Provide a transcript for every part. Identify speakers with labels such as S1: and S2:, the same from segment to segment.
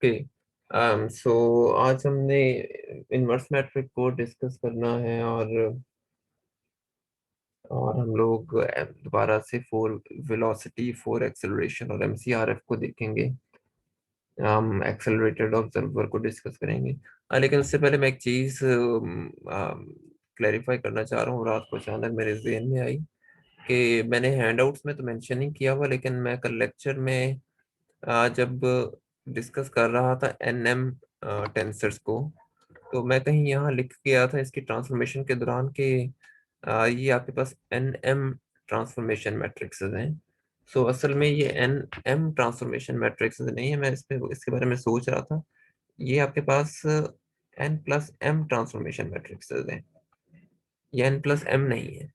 S1: Okay. सो आज हमने inverse matric को डिस्कस करना है, और हम लोग दोबारा से फोर वेलोसिटी, फोर एक्सेलरेशन और एमसीआरएफ को देखेंगे। हम एक्सेलरेटेड ऑब्जर्वर को डिस्कस करेंगे। लेकिन उससे पहले मैं एक चीज क्लैरिफाई करना चाह रहा हूँ। रात को अचानक मेरे जहन में आई कि मैंने हैंडआउट्स में तो मेंशन नहीं किया हुआ, लेकिन मैं कल लेक्चर में जब डिस्कस कर रहा था एनएम टेंसर्स को, तो मैं कहीं यहाँ लिख के आया था इसकी ट्रांसफॉर्मेशन के दौरान कि ये आपके पास एन एम ट्रांसफॉर्मेशन मैट्रिक्सेस हैं। सो असल में ये एन एम ट्रांसफॉर्मेशन मैट्रिक्सेस नहीं है। मैं इसके बारे में सोच रहा था, ये आपके पास N plus M transformation matrices हैं, ये एन प्लस एम नहीं है।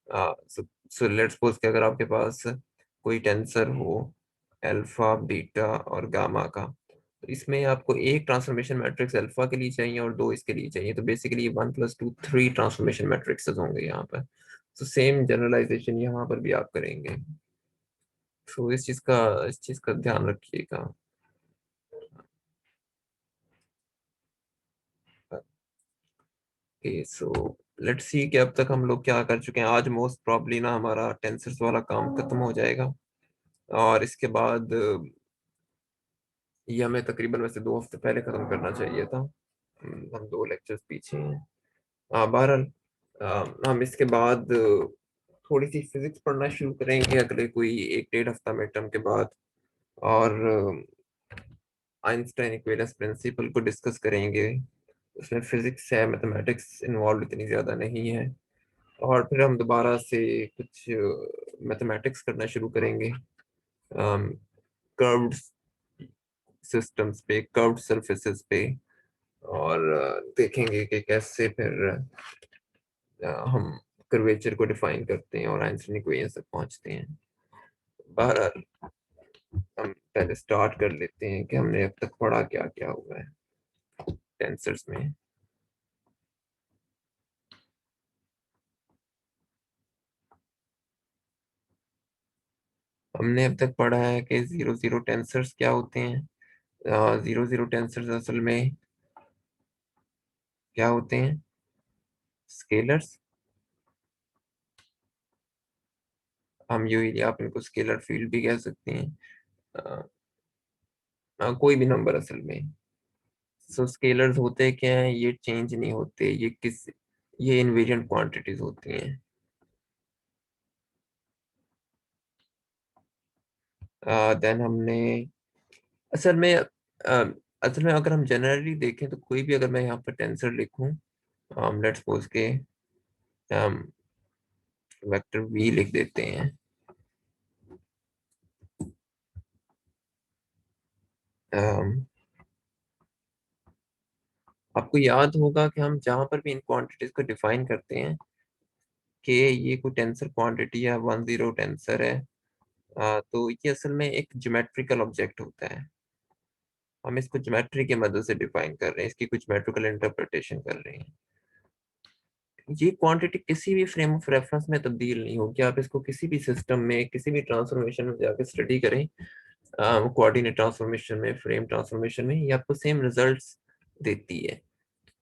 S1: सो लेट्स सपोज कि अगर आपके पास कोई टेंसर हो अल्फा, बीटा और गामा का, तो इसमें आपको एक ट्रांसफॉर्मेशन मैट्रिक्स अल्फा के लिए चाहिए और दो इसके लिए चाहिए। तो बेसिकली 1 + 2 3 ट्रांसफॉर्मेशन मैट्रिक्सेस होंगे यहाँ पर। तो सेम जनरलाइजेशन यहाँ पर भी आप करेंगे। तो इस चीज का ध्यान रखिएगा। ओके, सो लेट्स सी कि अब तक हम लोग क्या कर चुके हैं। आज मोस्ट प्रॉब्ली ना हमारा टेंसर्स वाला काम खत्म हो जाएगा, और इसके बाद ये हमें तकरीबन वैसे 2 हफ्ते पहले खत्म करना चाहिए था। हम 2 लेक्चर्स पीछे हैं। बहरहाल, हम इसके बाद थोड़ी सी फिजिक्स पढ़ना शुरू करेंगे अगले कोई 1 डेढ़ हफ्ता में टर्म के बाद, और आइंस्टाइन इक्विवेलेंस प्रिंसिपल को डिस्कस करेंगे। उसमें फिजिक्स है, मैथमेटिक्स इन्वॉल्व इतनी ज़्यादा नहीं है। और फिर हम दोबारा से कुछ मैथमेटिक्स करना शुरू करेंगे कर्व्ड सिस्टम्स पे, कर्व्ड सरफेसेस पे, और देखेंगे कि कैसे फिर हम कर्वेचर को डिफाइन करते हैं और आइंस्टीन इक्वेशंस तक पहुंचते हैं। बहरहाल, हम पहले स्टार्ट कर लेते हैं कि हमने अब तक पढ़ा क्या क्या हुआ है टेंसर्स में। हमने अब तक पढ़ा है कि जीरो जीरो टेंसर्स क्या होते हैं। जीरो जीरो टेंसर्स असल में क्या होते हैं? स्केलर्स। हम यू आप इनको स्केलर फील्ड भी कह सकते हैं। अ, कोई भी नंबर असल में। सो स्केलर्स होते क्या हैं? ये चेंज नहीं होते, ये इनवेरिएंट क्वांटिटीज होती हैं। देन हमने असल में असल में अगर हम जनरली देखें तो कोई भी, अगर मैं यहाँ पर टेंसर लिखूं, लेट्स सपोज के हम वेक्टर v लिख देते हैं। um, आपको याद होगा कि हम जहां पर भी इन क्वांटिटीज को डिफाइन करते हैं कि ये कोई टेंसर क्वांटिटी है, 1 0 टेंसर है, तो ये असल में एक ज्योमेट्रिकल ऑब्जेक्ट होता है। हम इसको ज्योमेट्री की मदद से डिफाइन कर रहे हैं, इसकी कुछ ज्योमेट्रिकल इंटरप्रिटेशन कर रहे हैं। ये क्वांटिटी किसी भी फ्रेम ऑफ रेफरेंस में तब्दील नहीं होगी। आप इसको किसी भी सिस्टम में, किसी भी ट्रांसफॉर्मेशन में जाकर स्टडी करें, कोऑर्डिनेट ट्रांसफॉर्मेशन में, फ्रेम ट्रांसफॉर्मेशन में, ये आपको सेम रिजल्ट्स देती है।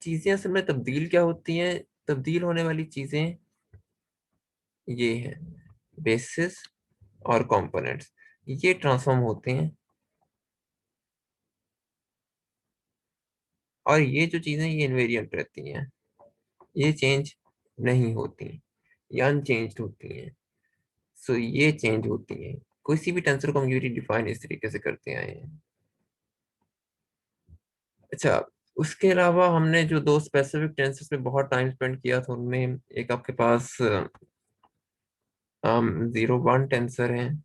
S1: चीजें असल में तब्दील क्या होती हैं? तब्दील होने वाली चीजें ये हैं, बेसिस और कंपोनेंट्स, ये ट्रांसफॉर्म होते हैं। और ये जो चीजें ये इनवेरिएंट रहती हैं, ये चेंज नहीं होती, ये अनचेंज्ड होती हैं। सो ये चेंज होती हैं। किसी भी टेंसर को हम यूरी डिफाइन इस तरीके से करते आए हैं। अच्छा, उसके अलावा हमने जो दो स्पेसिफिक टेंसेस पे बहुत टाइम स्पेंड किया था, उनमें एक आपके पास 0 1 टेंसर हैं,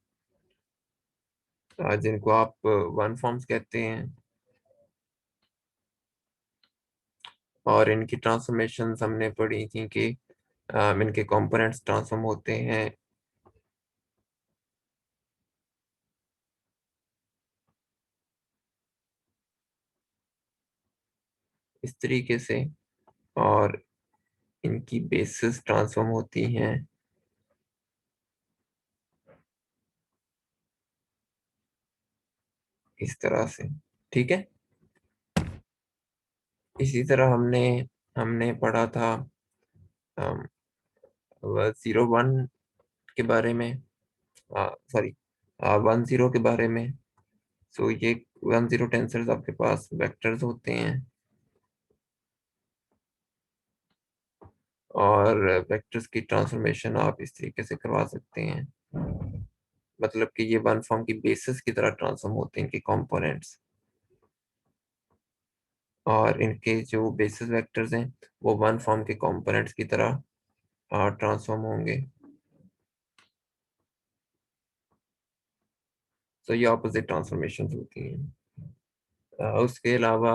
S1: जिनको आप वन फॉर्म्स कहते हैं, और इनकी ट्रांसफॉर्मेशन हमने पढ़ी थी कि इनके कंपोनेंट्स ट्रांसफॉर्म होते हैं इस तरीके से, और इनकी बेसिस ट्रांसफॉर्म होती हैं इस तरह से। ठीक है। इसी तरह हमने हमने पढ़ा था 01 के बारे में, सॉरी 10 के बारे में। सो ये 10 टेंसर्स आपके पास वेक्टर्स होते हैं, और वेक्टर्स की ट्रांसफॉर्मेशन आप इस तरीके से करवा सकते हैं, मतलब कि ये वन फॉर्म की बेसिस की तरह ट्रांसफॉर्म होते हैं इनके कंपोनेंट्स, और इनके जो बेसिस वेक्टर्स हैं वो वन फॉर्म के कंपोनेंट्स की तरह ट्रांसफॉर्म होंगे। तो ये ऑपोजिट ट्रांसफॉर्मेशन होती हैं। उसके अलावा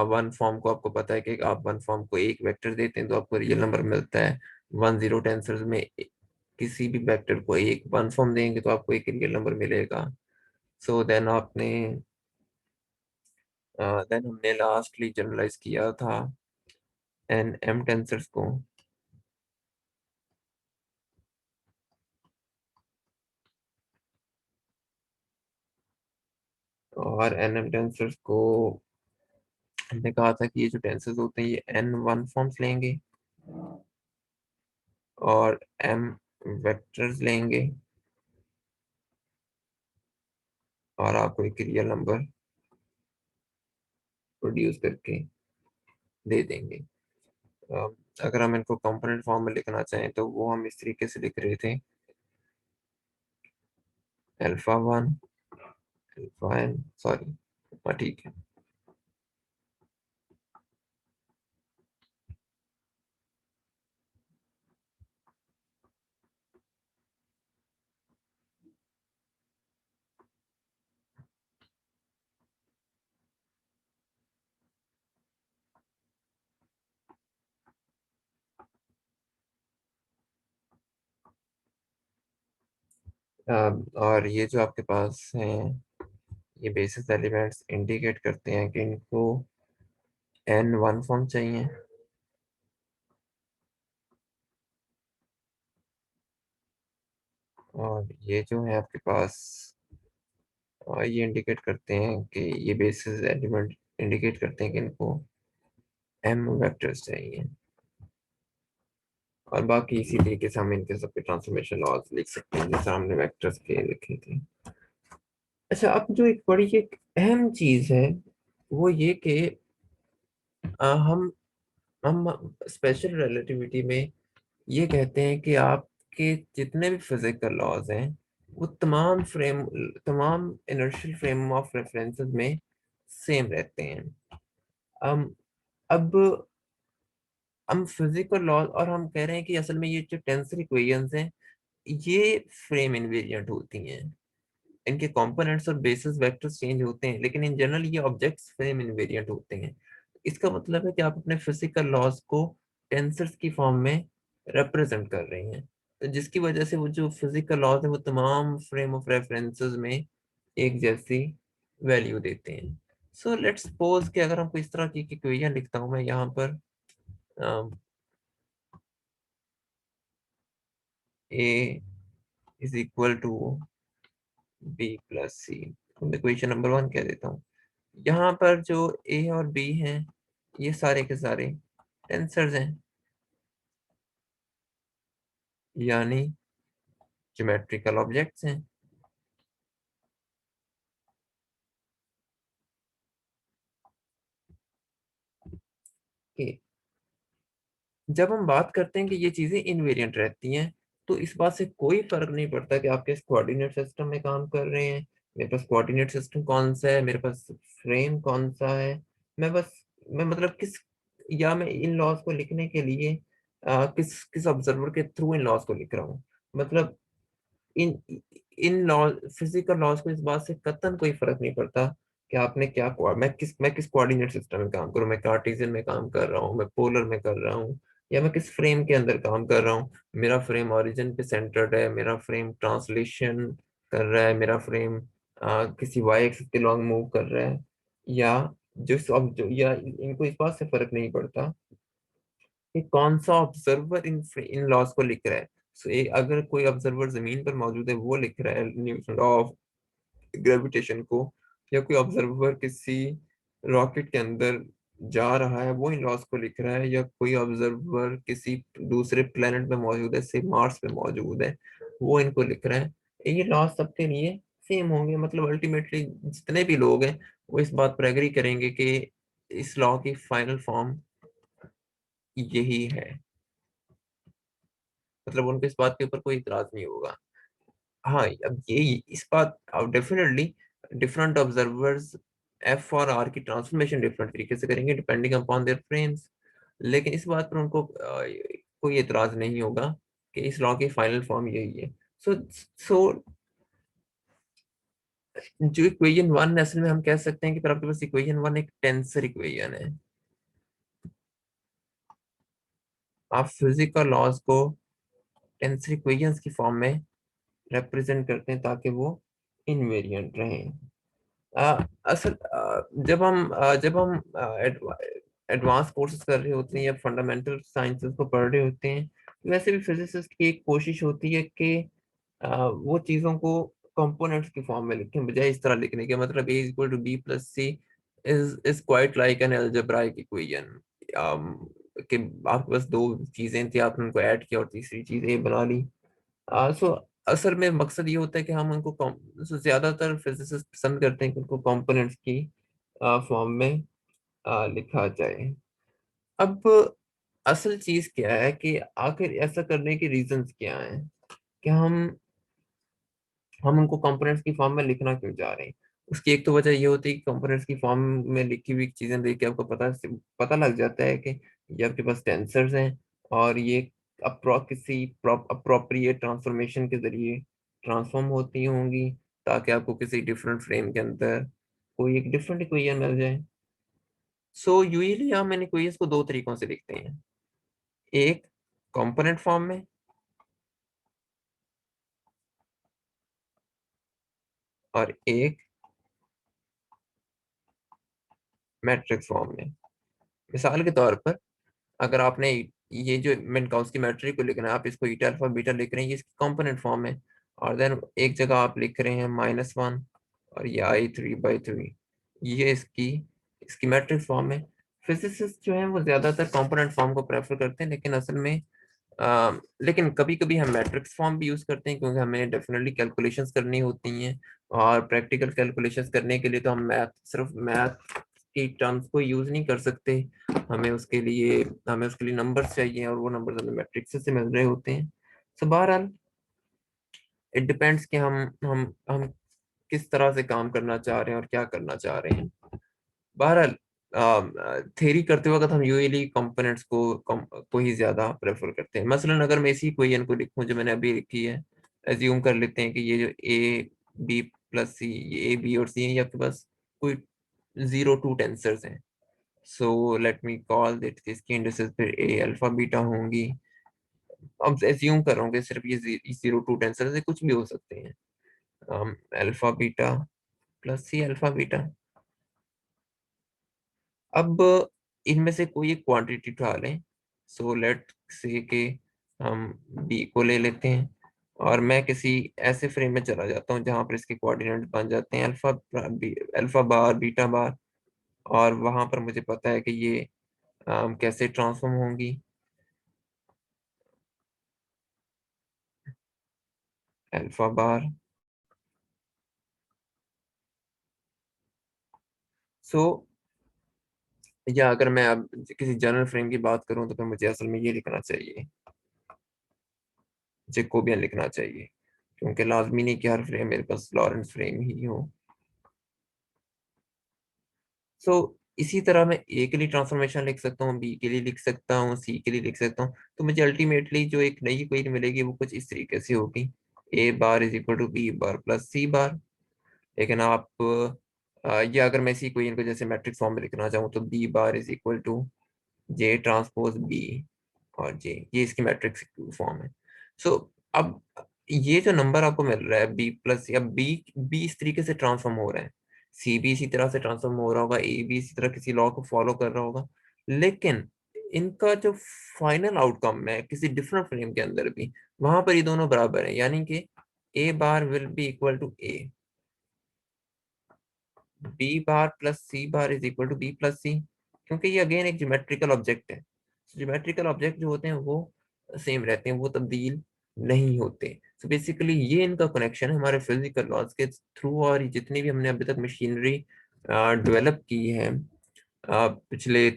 S1: वन फॉर्म को आपको पता है कि आप वन फॉर्म को एक वेक्टर देते हैं तो आपको रियल नंबर मिलता है। 10 टेंसर्स में किसी भी वेक्टर को एक वन फॉर्म देंगे तो आपको एक रियल नंबर मिलेगा। सो देन हमने लास्टली जनरलाइज किया था एन एम टेंसर्स को, और एन एम टेंसर्स को हमने कहा था कि ये जो टेंसर्स होते हैं ये एन वन फॉर्म्स लेंगे और एम वेक्टर्स लेंगे, और आपको एक रियल नंबर प्रोड्यूस करके दे देंगे। अ, अगर हम इनको कंपोनेंट फॉर्म में लिखना चाहें तो वो हम इस तरीके से लिख रहे थे, अल्फा 1 अल्फा n, सॉरी, हाँ ठीक है। और ये जो आपके पास हैं ये बेसिस एलिमेंट्स इंडिकेट करते हैं कि इनको एन वन फॉर्म चाहिए, और ये जो है आपके पास ये इंडिकेट करते हैं कि ये बेसिस एलिमेंट इंडिकेट करते हैं कि इनको एम वेक्टर्स चाहिए, और बाकी इसी तरीके से हम इनके सबके ट्रांसफॉर्मेशन लॉज लिख सकते हैं जैसे हमने वेक्टर्स के लिखे थे। अच्छा, अब जो एक बड़ी एक अहम चीज है वो ये कि हम स्पेशल रिलेटिविटी में ये कहते हैं कि आपके जितने भी फिजिकल लॉज हैं वो तमाम इनर्शियल फ्रेम ऑफ रेफरेंसेस में सेम रहते हैं। हम अब हम फिजिकल लॉज और हम कह रहे हैं कि असल में ये जो टेंसर इक्वेशंस हैं ये फ्रेम इनवेरिएंट होती हैं, इनके कंपोनेंट्स और बेसिस वेक्टर्स चेंज होते हैं लेकिन इन जनरल ये ऑब्जेक्ट्स फ्रेम इनवेरिएंट होते हैं। इसका मतलब है कि आप अपने फिजिकल लॉज को टेंसर्स की फॉर्म में रिप्रेजेंट कर रहे हैं, तो जिसकी वजह से वो जो फिजिकल लॉज है वो तमाम फ्रेम ऑफ रेफरेंसेस में एक जैसी वैल्यू देते हैं। सो लेट्स सपोज कि अगर हमको इस तरह की इक्वेशन लिखता हूँ मैं यहाँ पर, A is equal to B plus C, मैं इक्वेशन नंबर 1 कह देता हूँ। यहाँ पर जो ए और बी हैं ये सारे के सारे टेंसर्स हैं, यानी ज्योमेट्रिकल ऑब्जेक्ट्स हैं। कि जब हम बात करते हैं कि ये चीजें इनवेरिएंट रहती हैं तो इस बात से कोई फर्क नहीं पड़ता कि आप किस कोऑर्डिनेट सिस्टम में काम कर रहे हैं, मेरे पास कोऑर्डिनेट सिस्टम कौन सा है, मेरे पास फ्रेम कौन सा है, मैं मतलब किस, या मैं इन लॉज को लिखने के लिए किस किस ऑब्जर्वर के थ्रू इन लॉज को लिख रहा हूँ। मतलब इन इन लॉ फिजिकल लॉज को इस बात से कतई कोई फर्क नहीं पड़ता कि आपने क्या मैं किस कोऑर्डिनेट सिस्टम में काम करूं, मैं कार्टेशियन में काम कर रहा हूं, मैं पोलर में कर रहा हूं, या मैं किस फ्रेम के अंदर काम कर रहा हूं। मेरा फ्रेम ओरिजिन पे सेंटर्ड है, मेरा फ्रेम ट्रांसलेशन कर रहा है, मेरा फ्रेम किसी वाई एक्सिस के लॉन्ग मूव कर रहा है, या या इनको इस बात से फर्क नहीं पड़ता कि कौन सा ऑब्जर्वर इन लॉज को लिख रहा है। सो अगर कोई ऑब्जर्वर जमीन पर मौजूद है वो लिख रहा है न्यूटन लॉ ऑफ ग्रेविटेशन को, या कोई ऑब्जर्वर किसी रॉकेट के अंदर जा रहा है वो इन लॉस को लिख रहा है, या कोई ऑब्जर्वर किसी दूसरे प्लेनेट पे मौजूद है, से मार्स पे मौजूद है, वो इनको लिख रहा है, ये लॉस सबके लिए सेम होंगे। मतलब अल्टीमेटली जितने भी लोग हैं वो इस बात पर एग्री करेंगे कि इस लॉ की फाइनल फॉर्म यही है। मतलब उनको इस बात के ऊपर कोई इतराज नहीं होगा। हाँ, अब ये इस बात डेफिनेटली डिफरेंट ऑब्जर्वर्स एफ और आर की ट्रांसफॉर्मेशन डिफरेंट तरीके से करेंगे डिपेंडिंग अपॉन देयर फ्रेम्स, लेकिन इस बात पर उनको कोई एतराज नहीं होगा कि इस लॉ की फाइनल फॉर्म यही है। सो सो जो इक्वेशन वन असल में हम कह सकते हैं कि फिर आपके पास इक्वेशन वन एक टेंसर इक्वेशन है। आप फिजिकल लॉज को टेंसर इक्वेशंस की फॉर्म में रिप्रेजेंट करते हैं ताकि वो इनवेरिएंट रहें। असल जब हम एडवांस कोर्सेज कर रहे होते हैं या फंडामेंटल साइंसेस को पढ़ रहे होते हैं, तो वैसे भी फिजिसिस्ट की एक कोशिश होती है कि वो चीज़ों को कंपोनेंट्स की फॉर्म में लिखें बजाय इस तरह लिखने के। मतलब A equal to B plus C is quite like an algebraic equation, कि आपके पास दो चीज़ें थी, आपने उनको ऐड किया और तीसरी चीज़ ए बना ली। सो असल में मकसद ये होता है कि हम उनको ज्यादातर फिजिसिस्ट पसंद करते हैं कि उनको कंपोनेंट्स की फॉर्म में लिखा जाए। अब असल चीज क्या है कि आखिर ऐसा करने के रीजंस क्या हैं कि हम उनको कंपोनेंट्स की फॉर्म में लिखना क्यों चाह रहे हैं। उसकी एक तो वजह ये होती है कि कंपोनेंट्स की फॉर्म में लिखी हुई चीजें देख के आपको पता लग जाता है कि ये आपके पास टेंसर्स हैं और ये किसी अप्रोप्रिएट ट्रांसफॉर्मेशन के जरिए ट्रांसफॉर्म होती होंगी ताकि आपको किसी डिफरेंट फ्रेम के अंदर कोई एक डिफरेंट इक्वेशन मिल जाए। सो यूजुअली हम इन इक्वेशंस को दो तरीकों से लिखते हैं, एक कंपोनेंट फॉर्म में और एक मैट्रिक्स फॉर्म में। मिसाल के तौर पर अगर आपने ये जो मिन्काउस्की मैट्रिक्स को लिखना है, आप इसको ईटा अल्फा बीटा लिख रहे हैं, ये इसकी कंपोनेंट फॉर्म है। और देन एक जगह आप लिख रहे हैं -1 और ये i3/3, ये इसकी इसकी मैट्रिक्स फॉर्म है। फिजिसिस्ट जो है वो ज्यादातर कंपोनेंट फॉर्म को प्रेफर करते हैं, लेकिन असल में लेकिन कभी कभी हम मैट्रिक्स फॉर्म भी यूज करते हैं क्योंकि हमें डेफिनेटली कैलकुलेशंस करनी होती हैं, और प्रैक्टिकल कैलकुलेशंस करने के लिए तो हम सिर्फ मैथ की टर्म्स को यूज नहीं कर सकते। हमें उसके लिए नंबर्स चाहिए और वो नंबर्स हमें मैट्रिक्स से मिल रहे होते हैं। सो बहरहाल इट डिपेंड्स कि हम किस तरह से काम करना चाह रहे हैं और क्या करना चाह रहे हैं। बहरहाल थ्योरी करते वक्त हम यूजुअली कंपोनेंट्स को ही ज्यादा प्रेफर करते हैं। मसलन अगर मैं इसी इक्वेशन को लिखूं जो मैंने अभी लिखी है, एज्यूम कर लेते हैं कि ये जो ए बी प्लस सी, ये ए बी और सी है, ये आपके पास कोई 0 2 टेंसर्स हैं। So let me call that इसकी इंडिसेस फिर ए अल्फा बीटा होंगी। अब एज्यूम कर रहा हूँ कि सिर्फ ये 0 2 टेंसर से कुछ भी हो सकते हैं, alpha beta plus C alpha beta. अब इनमें से कोई एक क्वांटिटी उठा लें। सो लेट से कि हम बी को ले लेते हैं और मैं किसी ऐसे फ्रेम में चला जाता हूँ जहां पर इसके कोऑर्डिनेट बन जाते हैं अल्फा बार बीटा बार, और वहां पर मुझे पता है कि ये कैसे ट्रांसफॉर्म होंगी। अल्फा बार, सो या अगर मैं अब किसी जनरल फ्रेम की बात करूं तो फिर मुझे असल में ये लिखना चाहिए, जैकोबियन लिखना चाहिए, क्योंकि लाजमी नहीं कि हर फ्रेम मेरे पास लॉरेंस फ्रेम ही हो। सो इसी तरह मैं ए के लिए ट्रांसफॉर्मेशन लिख सकता हूँ, बी के लिए लिख सकता हूँ, सी के लिए लिख सकता हूँ। तो मुझे अल्टीमेटली जो एक नई इक्वेशन मिलेगी वो कुछ इस तरीके से होगी, A bar is equal to B bar plus C bar. लेकिन आप या अगर मैं इसी इक्वेशन को जैसे मैट्रिक्स फॉर्म में लिखना चाहूँ तो B bar is equal to J transpose B और जे, ये इसकी मैट्रिक्स फॉर्म है। सो अब ये जो नंबर आपको मिल रहा है बी प्लस, या बी बी इस तरीके से ट्रांसफॉर्म हो रहा है, सी भी इसी तरह से ट्रांसफॉर्म हो रहा होगा, ए भी इसी तरह किसी लॉ को फॉलो कर रहा होगा, लेकिन इनका जो फाइनल आउटकम है किसी डिफरेंट फ्रेम के अंदर भी वहां पर ये दोनों बराबर है, यानी कि A bar will be equal to A. B bar plus C bar is equal to B plus C, क्योंकि ये अगेन एक ज्योमेट्रिकल ऑब्जेक्ट है। ज्योमेट्रिकल ऑब्जेक्ट जो होते हैं वो सेम रहते हैं, वो तब्दील नहीं होते। सो बेसिकली ये इनका कनेक्शन है हमारे फिजिकल लॉज के थ्रू, और जितनी भी हमने अभी तक मशीनरी डेवलप की है पिछले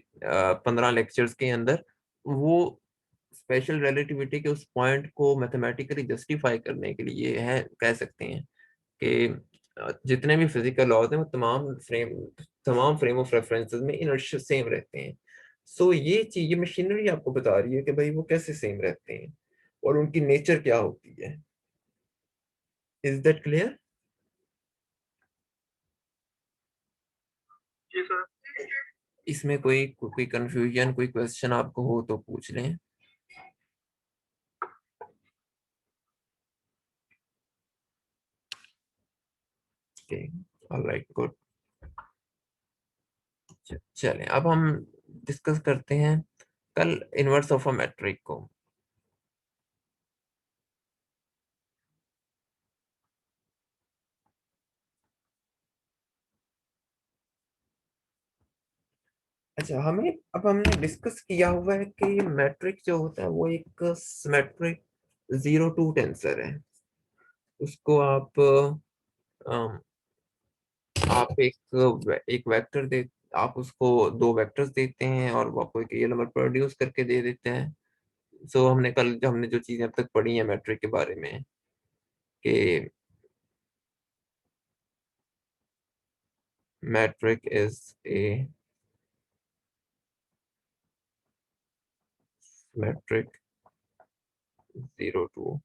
S1: 15 लेक्चर्स के अंदर, वो स्पेशल रिलेटिविटी के उस पॉइंट को मैथमेटिकली जस्टिफाई करने के लिए है, कह सकते हैं कि जितने भी फिजिकल लॉज हैं वो तमाम फ्रेम ऑफ रेफरेंसेस में इनर्शिया सेम रहते हैं। सो ये चीज, ये मशीनरी आपको बता रही है कि भाई वो कैसे सेम रहते हैं और उनकी नेचर क्या होती है। Is that clear? जी सर। इसमें कोई कोई कंफ्यूजन, कोई क्वेश्चन आपको हो तो पूछ लें। Okay, alright, good. चलें अब हम डिस्कस करते हैं कल इनवर्स ऑफ अ मैट्रिक को। अच्छा, हमने डिस्कस किया हुआ है कि मैट्रिक जो होता है वो एक सिमेट्रिक 0 2 टेंसर है। उसको अम, आप एक वेक्टर दे, आप उसको दो वेक्टर्स देते हैं और वो आपको एक रियल नंबर प्रोड्यूस करके दे देते हैं। सो हमने जो चीजें अब तक पढ़ी हैं मैट्रिक के बारे में, कि metric is a metric 0 2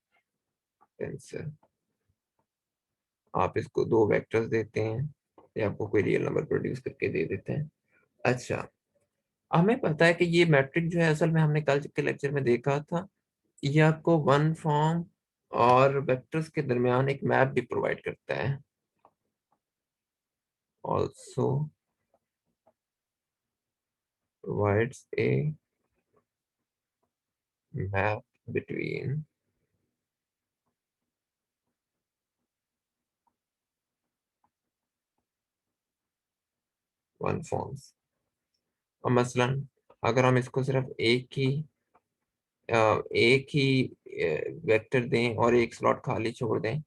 S1: tensor. आप इसको दो वेक्टर्स देते हैं, या आपको कोई रियल नंबर प्रोड्यूस करके दे देते हैं। अच्छा, हमें पता है कि ये मैट्रिक जो है, असल में हमने कल के लेक्चर में देखा था, ये आपको वन फॉर्म और वेक्टर्स के दरमियान एक मैप भी प्रोवाइड करता है। Also provides a map between one forms. और मसलन अगर हम इसको सिर्फ एक ही वेक्टर दें और एक स्लॉट खाली छोड़ दें,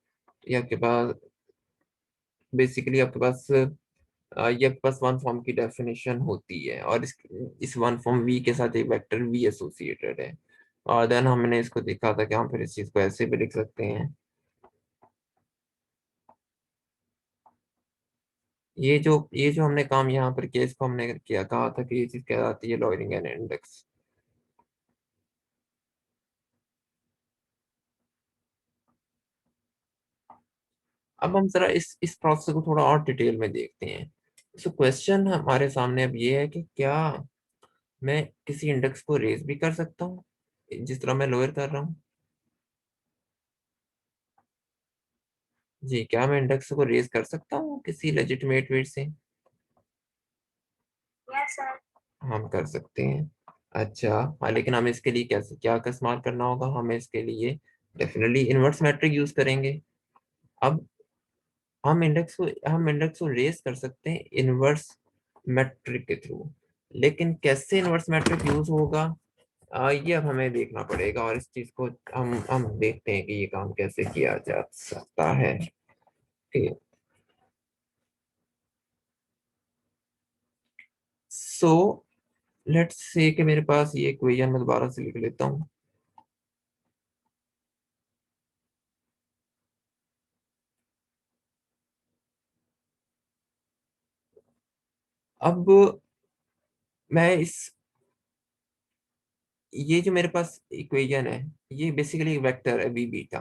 S1: ये आपके पास बेसिकली आपके पास ये आपके पास वन फॉर्म की डेफिनेशन होती है, और इस वन फॉर्म वी के साथ एक वेक्टर वी एसोसिएटेड है। और देन हमने इसको देखा था कि हम फिर इस चीज को ऐसे भी लिख सकते हैं। ये जो हमने काम यहाँ पर किया, इसको हमने किया, कहा था कि ये चीज कहलाती है लॉगरिथम एन इंडेक्स। अब हम जरा इस प्रोसेस को थोड़ा और डिटेल में देखते हैं। सो क्वेश्चन हमारे सामने अब ये है कि क्या मैं किसी इंडेक्स को रेज भी कर सकता हूँ जिस तरह मैं लोअर कर रहा हूँ? जी, क्या मैं इंडेक्स को रेज कर सकता हूँ किसी लेजिटिमेट वेट से? यस सर, हम कर सकते हैं। अच्छा, हाँ, लेकिन हमें इसके लिए कैसे क्या का इस्तेमाल करना होगा? हमें इसके लिए डेफिनेटली इनवर्स मैट्रिक यूज करेंगे। अब हम इंडेक्स को रेज कर सकते हैं इनवर्स मैट्रिक के थ्रू, लेकिन कैसे इनवर्स मैट्रिक यूज होगा, ये अब हमें देखना पड़ेगा, और इस चीज को हम देखते हैं कि ये काम कैसे किया जा सकता है। ठीक है। सो लेट्स से कि मेरे पास ये इक्वेशन मैं दोबारा से लिख लेता हूँ। अब मैं इस ये जो मेरे पास इक्वेशन है, ये बेसिकली एक वेक्टर है वी बीटा।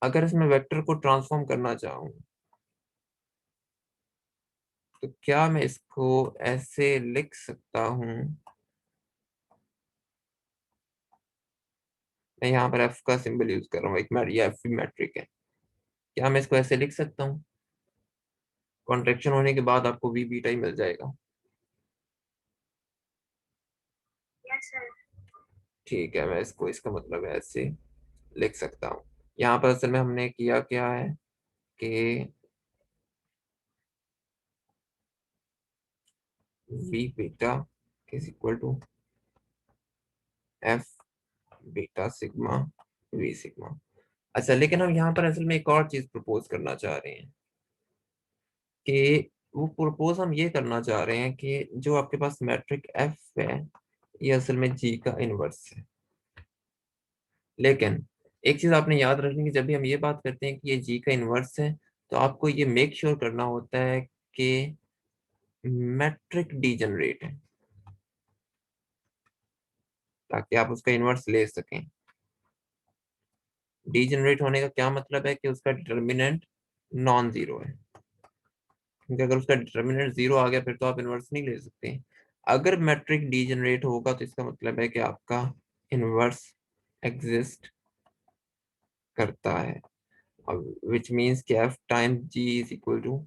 S1: अगर इसमें वेक्टर को ट्रांसफॉर्म करना चाहूँ, तो क्या मैं इसको ऐसे लिख सकता हूँ? मैं यहाँ पर एफ का सिंबल यूज कर रहा हूँ, ये एफ मैट्रिक है। क्या मैं इसको ऐसे लिख सकता हूँ? कॉन्ट्रेक्शन होने के बाद आपको वी बीटा ही मिल जाएगा। Yes sir. ठीक है, मैं इसको, इसका मतलब है ऐसे लिख सकता हूँ। यहाँ पर असल में हमने किया क्या है कि V beta is equal to F beta sigma V sigma. अच्छा, लेकिन हम यहाँ पर असल में एक और चीज प्रपोज करना चाह रहे हैं कि वो प्रपोज हम ये करना चाह रहे हैं कि जो आपके पास मैट्रिक एफ है ये असल में जी का इनवर्स है। लेकिन एक चीज आपने याद रखनी कि जब भी हम ये बात करते हैं कि ये जी का इनवर्स है, तो आपको ये मेक श्योर करना होता है कि मैट्रिक डीजेनरेट है, ताकि आप उसका इनवर्स ले सकें। डीजेनरेट होने का क्या मतलब है कि उसका डिटर्मिनेंट नॉन जीरो है, क्योंकि अगर उसका डिटर्मिनेंट जीरो आ गया फिर तो आप इनवर्स नहीं ले सकते। अगर मैट्रिक डीजेनरेट होगा तो इसका मतलब है कि आपका इनवर्स एग्जिस्ट करता है, विच मीन्स कि F time G is equal to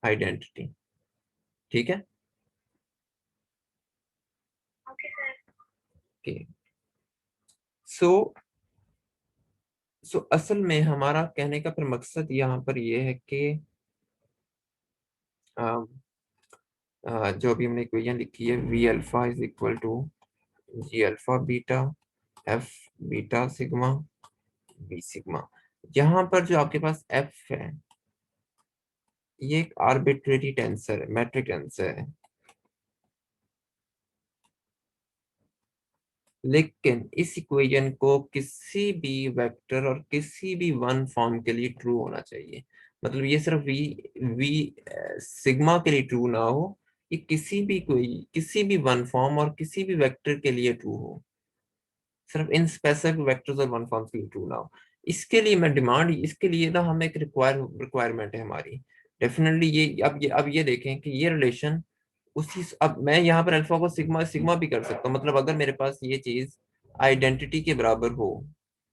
S1: identity. ठीक है। ओके। सो असल में हमारा कहने का फिर मकसद यहाँ पर ये है कि जो अभी हमने इक्वेशन लिखी है V alpha is equal to G alpha beta F beta sigma B sigma. यहाँ पर जो आपके पास एफ है ये एक आर्बिट्रेरी टेंसर है, मैट्रिक टेंसर है। लेकिन इस इक्वेशन को किसी भी वेक्टर और किसी भी वन फॉर्म के लिए ट्रू होना चाहिए। मतलब ये सिर्फ वी वी सिग्मा के लिए ट्रू ना हो, ये किसी भी वन फॉर्म और किसी भी वेक्टर के लिए ट्रू हो, सिर्फ इन स्पेसिफिक वेक्टर्स और वन फॉर्म्स के लिए ट्रू ना हो। इसके लिए मैं डिमांड, इसके लिए ना हम एक रिक्वायरमेंट है हमारी। डेफिनेटली ये अब ये देखें कि ये रिलेशन उसी, अब मैं यहाँ पर अल्फा को सिग्मा सिग्मा भी कर सकता हूँ। मतलब अगर मेरे पास ये चीज आइडेंटिटी के बराबर हो,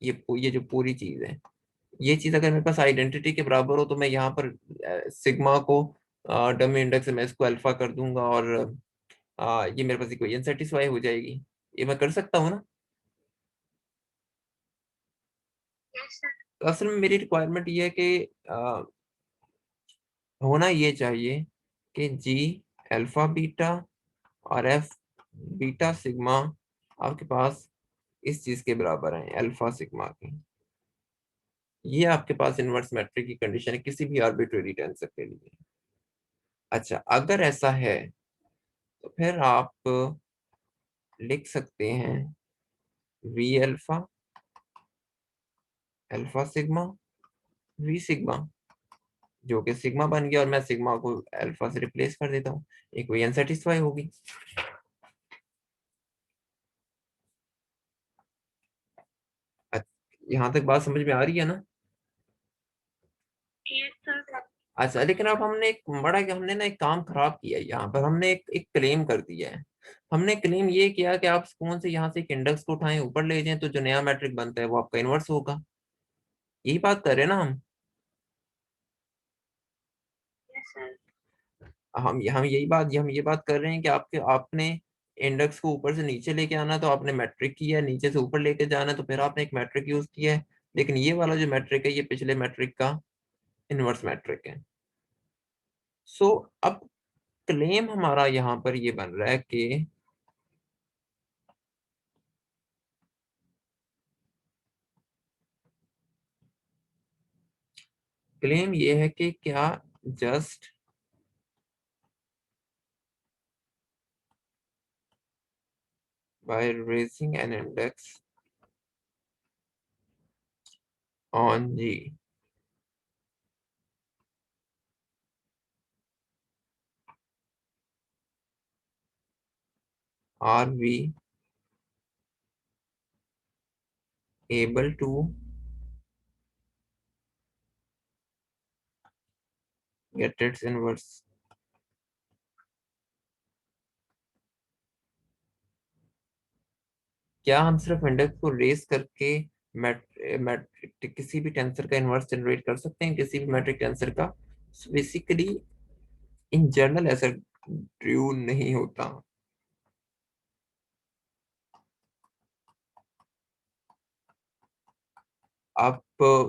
S1: ये जो पूरी चीज है, ये चीज अगर मेरे पास आइडेंटिटी के बराबर हो तो मैं यहाँ पर सिग्मा को डमी इंडेक्स में इसको अल्फा कर दूंगा और ये मेरे पास इक्वेशन सेटिस्फाई हो जाएगी। ये मैं कर सकता हूँ ना। तो असल में मेरी रिक्वायरमेंट ये है कि होना ये चाहिए कि जी अल्फा बीटा और एफ बीटा सिग्मा आपके पास इस चीज के बराबर है, अल्फा सिग्मा की। ये आपके पास इनवर्स मैट्रिक की कंडीशन है किसी भी आर्बिट्रेरी टेंसर के लिए। अच्छा, अगर ऐसा है तो फिर आप लिख सकते हैं V alpha alpha sigma V sigma, जो कि सिग्मा बन गया और मैं सिग्मा को अल्फा से रिप्लेस कर देता हूँ, इक्वेशन सेटिस्फाई होगी। यहाँ तक बात समझ में आ रही है ना। अच्छा, लेकिन अब हमने ना एक काम खराब किया है। यहाँ पर हमने एक क्लेम कर दिया है। हमने क्लेम ये किया कि आप कौन से यहाँ से एक इंडेक्स को उठाएं ऊपर ले जाएं तो जो नया मैट्रिक बनता है वो आपका इनवर्स होगा। यही बात कर रहे हैं ना हम। हम ये बात कर रहे हैं कि आपने इंडेक्स को ऊपर से नीचे लेके आना, तो आपने मैट्रिक किया है, नीचे से ऊपर लेके जाना तो फिर आपने एक मैट्रिक यूज किया है। लेकिन ये वाला जो मैट्रिक है ये पिछले मैट्रिक का इनवर्स मैट्रिक है। सो अब क्लेम हमारा यहाँ पर ये बन रहा है कि क्लेम ये है कि क्या just by raising an index on G are we able to get its inverse. क्या हम सिर्फ इंडेक्स को रेस करके मैट्रिक किसी भी टेंसर का इनवर्स जनरेट कर सकते हैं, किसी भी मैट्रिक टेंसर का? बेसिकली इन जनरल ऐसा ट्रू नहीं होता। आप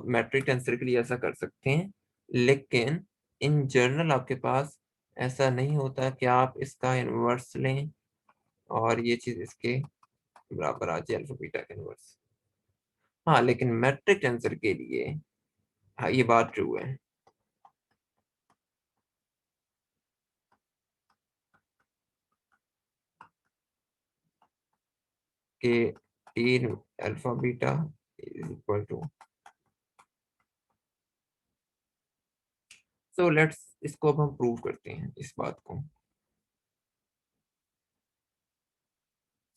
S1: मैट्रिक टेंसर के लिए ऐसा कर सकते हैं, लेकिन इन जनरल आपके पास ऐसा नहीं होता कि आप इसका इन्वर्स लें और ये चीज इसके बराबर आ जाए अल्फा बीटा का इन्वर्स। हाँ, लेकिन मैट्रिक टेंसर के लिए हाँ ये बात ट्रू है कि T alpha beta is equal to. So let's इसको अब हम प्रूव करते हैं इस बात को।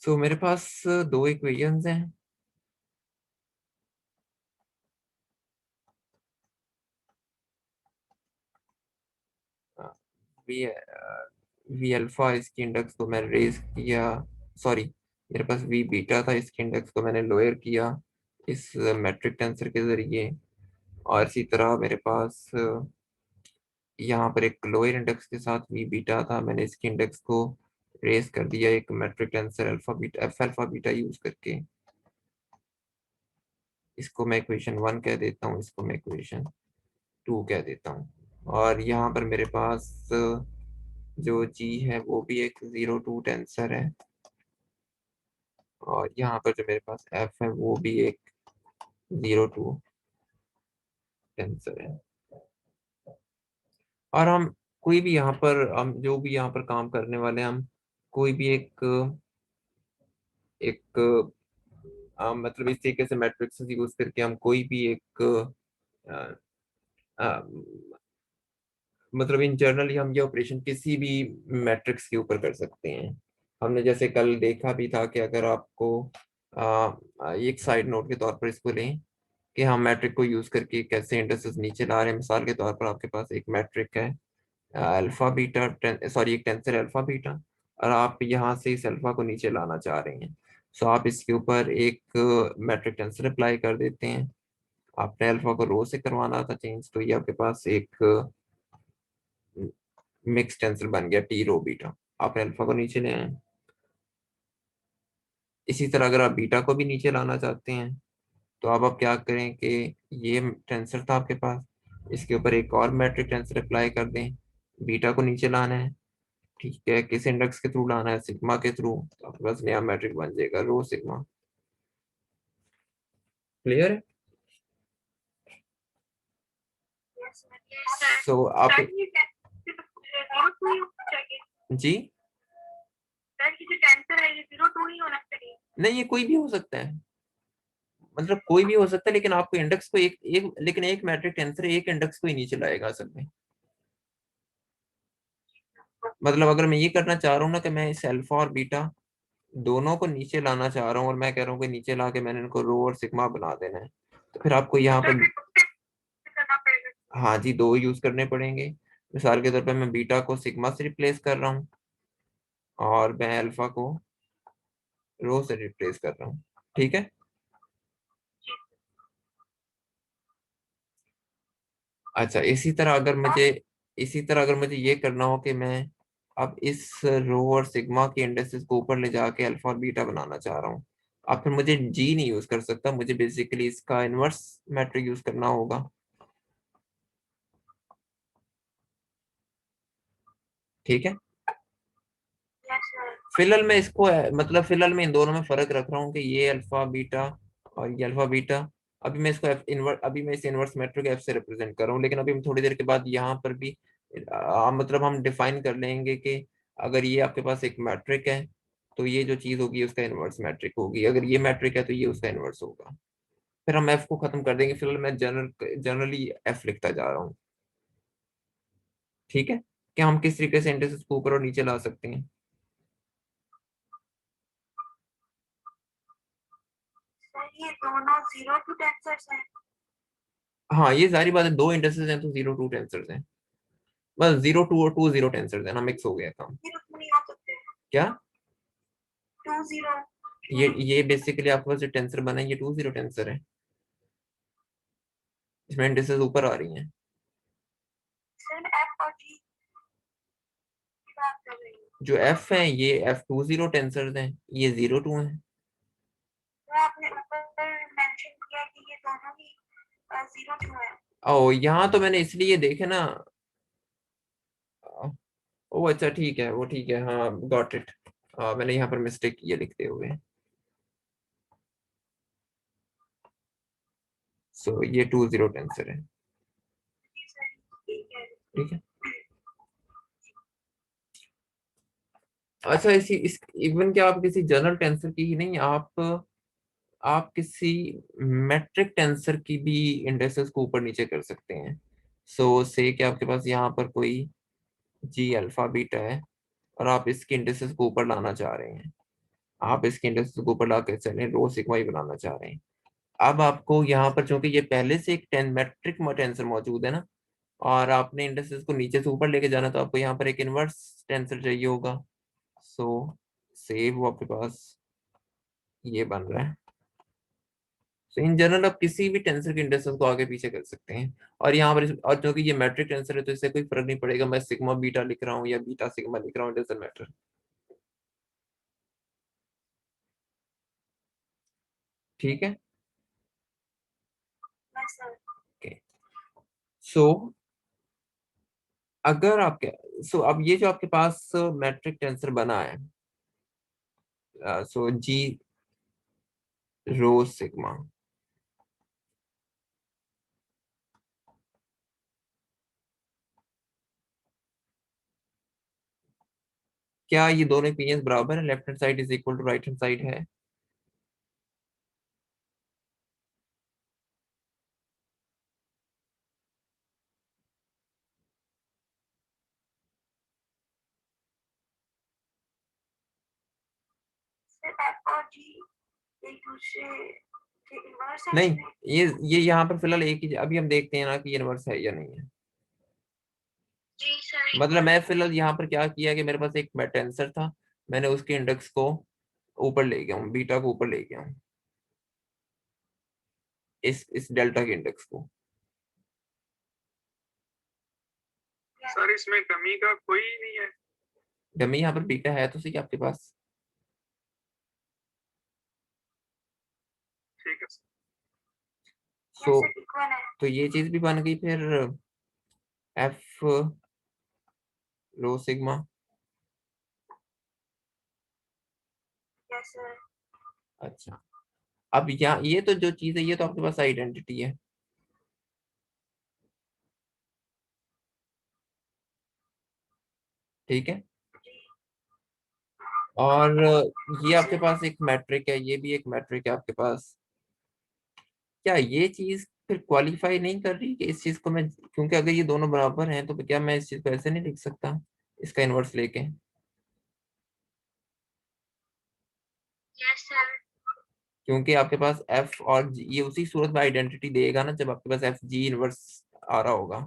S1: सो मेरे पास दो इक्वेशंस हैं। वी वी अल्फा इसकी इंडेक्स को मैंने रेज किया, सॉरी मेरे पास वी बीटा था, इसके इंडेक्स को मैंने लोअर किया इस मैट्रिक टेंसर के जरिए। और इसी तरह मेरे पास यहाँ पर एक लोअर इंडेक्स के साथ वी बीटा था, मैंने इसके इंडेक्स को रेज कर दिया एक metric tensor alpha beta F alpha beta use करके। इसको मैं इक्वेशन 1 कह देता हूँ, इसको मैं इक्वेशन 2 कह देता हूँ। और यहाँ पर मेरे पास जो जी है वो भी एक 0 2 टेंसर है, और यहाँ पर जो मेरे पास एफ है वो भी एक 0 2 टेंसर है। और हम कोई भी यहाँ पर हम जो भी यहाँ पर काम करने वाले हैं, हम कोई भी एक एक मतलब इस तरीके से मैट्रिक्स यूज करके हम कोई भी एक अ, अ, मतलब इन जनरली हम ये ऑपरेशन किसी भी मैट्रिक्स के ऊपर कर सकते हैं। हमने जैसे कल देखा भी था कि अगर आपको एक साइड नोट के तौर पर इसको लें कि हम मैट्रिक को यूज करके कैसे इंडेक्सेस नीचे ला रहे हैं। मिसाल के तौर पर आपके पास एक मैट्रिक है अल्फा बीटा, सॉरी एक टेंसर अल्फा बीटा, और आप यहाँ से इस अल्फा को नीचे लाना चाह रहे हैं। सो आप इसके ऊपर एक मैट्रिक टेंसर अप्लाई कर देते हैं। आपने अल्फा को रो से करवाना था चेंज, तो ये आपके पास एक मिक्स टेंसर बन गया टी रो बीटा। आपने अल्फा को नीचे ले आए। इसी तरह अगर आप बीटा को भी नीचे लाना चाहते हैं तो आप क्या करें कि ये टेंसर था आपके पास, इसके ऊपर एक और मैट्रिक टेंसर अप्लाई कर दें। बीटा को नीचे लाना है, ठीक है, किस इंडेक्स के थ्रू लाना है, सिग्मा के थ्रू, तो आपके पास नया मैट्रिक बन जाएगा रो सिग्मा। क्लियर है? सो आप जी नहीं, ये कोई भी हो सकता है, मतलब कोई भी हो सकता है, लेकिन आपको इंडेक्स को लेकिन एक मैट्रिक टेंसर एक इंडेक्स को ही नीचे लाएगा असल में। मतलब अगर मैं ये करना चाह रहा हूँ ना कि मैं इस अल्फा और बीटा दोनों को नीचे लाना चाह रहा हूँ, और मैं कह रहा हूँ कि नीचे ला के मैंने इनको रो और सिग्मा बना देना है, तो फिर आपको यहाँ पर हाँ जी दो यूज करने पड़ेंगे। मिसाल के तौर पे मैं बीटा को सिग्मा से रिप्लेस कर रहा हूँ और मैं अल्फा को रो से रिप्लेस कर रहा हूँ। ठीक है। अच्छा, इसी तरह अगर मुझे ये करना हो कि मैं अब इस रो और सिग्मा की इंडेक्सेस को ऊपर ले जाके अल्फा और बीटा बनाना चाह रहा हूँ, अब फिर मुझे जी नहीं यूज कर सकता, मुझे बेसिकली इसका इनवर्स मैट्रिक यूज करना होगा। ठीक है। फिलहाल मैं इसको मतलब फिलहाल मैं इन दोनों में फर्क रख रहा हूँ कि ये अल्फा बीटा और ये अल्फा बीटा। अभी मैं इस इनवर्स मैट्रिक एफ से रिप्रेजेंट कर रहा हूँ, लेकिन अभी हम थोड़ी देर के बाद यहाँ पर भी मतलब हम डिफाइन कर लेंगे कि अगर ये आपके पास एक मैट्रिक है तो ये जो चीज होगी उसका इनवर्स मैट्रिक होगी, अगर ये मैट्रिक है तो ये उसका इनवर्स होगा। फिर हम एफ को खत्म कर देंगे। फिलहाल मैं जनरली एफ लिखता जा रहा हूँ। ठीक है, कि हम किस तरीके से इंडेक्सेस को ऊपर और नीचे ला सकते हैं।
S2: ये दोनों 0 2 टेंसर्स हैं।
S1: हाँ ये सारी बातें, दो इंडेक्सेस हैं तो 0 2 टेंसर्स हैं। बस 0 2 और 2 0 टेंसर्स है ना, मिक्स हो गया काम।
S2: 0 2 नहीं हो सकते।
S1: क्या?
S2: 2 0
S1: ये बेसिकली आपके पास जो टेंसर बना है ये 2 0 टेंसर है, इसमें इंडिसेस ऊपर आ रही हैं।
S2: सर एफ और जी की बात कर रही हूँ।
S1: जो एफ है ये F 2 0 टेंसर्स हैं, ये 0 2 हैं।
S2: तो आपने ऊपर मेंशन किया कि ये दोनों ही 0 2 है।
S1: ओ यहाँ तो मैंने इसलिए देखे ना, ओ अच्छा ठीक है, वो ठीक है, हाँ गॉट इट। मैंने यहाँ पर मिस्टेक की है लिखते हुए। सो ये 2 0 टेंसर है।
S2: जी सर, ठीक है।
S1: ठीक है। अच्छा इस इवन क्या आप किसी जनरल टेंसर की ही नहीं, आप किसी मैट्रिक टेंसर की भी इंडेक्सेस को ऊपर नीचे कर सकते हैं। सो से कि आपके पास यहाँ पर कोई जी अल्फा बीटा है और आप इसके इंडेक्सेस को ऊपर लाना चाह रहे हैं। आप इसके इंडेक्सेस को ऊपर ला के चलें, रो सिग्मा ही बनाना चाह रहे हैं। अब आपको यहाँ पर चूंकि ये पहले से एक मैट्रिक टेंसर मौजूद है ना, और आपने इंडेक्सेस को नीचे से ऊपर लेके जाना, तो आपको यहाँ पर एक इनवर्स टेंसर चाहिए होगा। सो सेव वो आपके पास ये बन रहा है। तो इन जनरल आप किसी भी टेंसर के इंडेक्सेस को आगे पीछे कर सकते हैं। और यहाँ पर और क्योंकि ये मैट्रिक टेंसर है तो इससे कोई फर्क नहीं पड़ेगा मैं सिग्मा बीटा लिख रहा हूँ या बीटा सिग्मा लिख रहा हूँ, डजंट मैटर। ठीक है।
S2: Yes sir.
S1: ओके। सो अगर आपके सो अब ये जो आपके पास मैट्रिक टेंसर बना है, सो जी रो सिग्मा, क्या ये दोनों ओपिनियंस बराबर है, left hand side is equal to right hand side है?
S2: सर एफ और जी एक दूसरे के इनवर्स है
S1: नहीं,
S2: इसमें।
S1: ये यहाँ पर फिलहाल एक ही, अभी हम देखते हैं ना कि यूनिवर्स है या नहीं है।
S2: जी सर।
S1: मतलब मैं फिलहाल यहाँ पर क्या किया कि मेरे पास एक टेंसर था, मैंने उसके इंडेक्स को ऊपर ले गया हूँ, बीटा को ऊपर ले गया हूँ, इस डेल्टा के इंडेक्स को।
S2: सर इसमें कमी का कोई नहीं है।
S1: डमी यहाँ पर बीटा है तो सही आपके पास।
S2: ठीक है सर।
S1: सो
S2: सर इक्वल है।
S1: तो ये चीज भी बन गई फिर, F rho sigma.
S2: Yes sir.
S1: अच्छा, अब यहाँ ये तो जो चीज है ये तो आपके पास आइडेंटिटी है। ठीक है। और ये आपके पास एक मैट्रिक है, ये भी एक मैट्रिक है आपके पास। क्या ये चीज फिर क्वालिफाई नहीं कर रही कि इस चीज को मैं, क्योंकि अगर ये दोनों बराबर हैं तो क्या मैं इस चीज को ऐसे नहीं लिख सकता इसका इनवर्स लेके?
S2: Yes sir.
S1: क्योंकि आपके पास एफ और जी ये उसी सूरत में आइडेंटिटी देगा ना जब आपके पास एफ जी इनवर्स आ रहा होगा।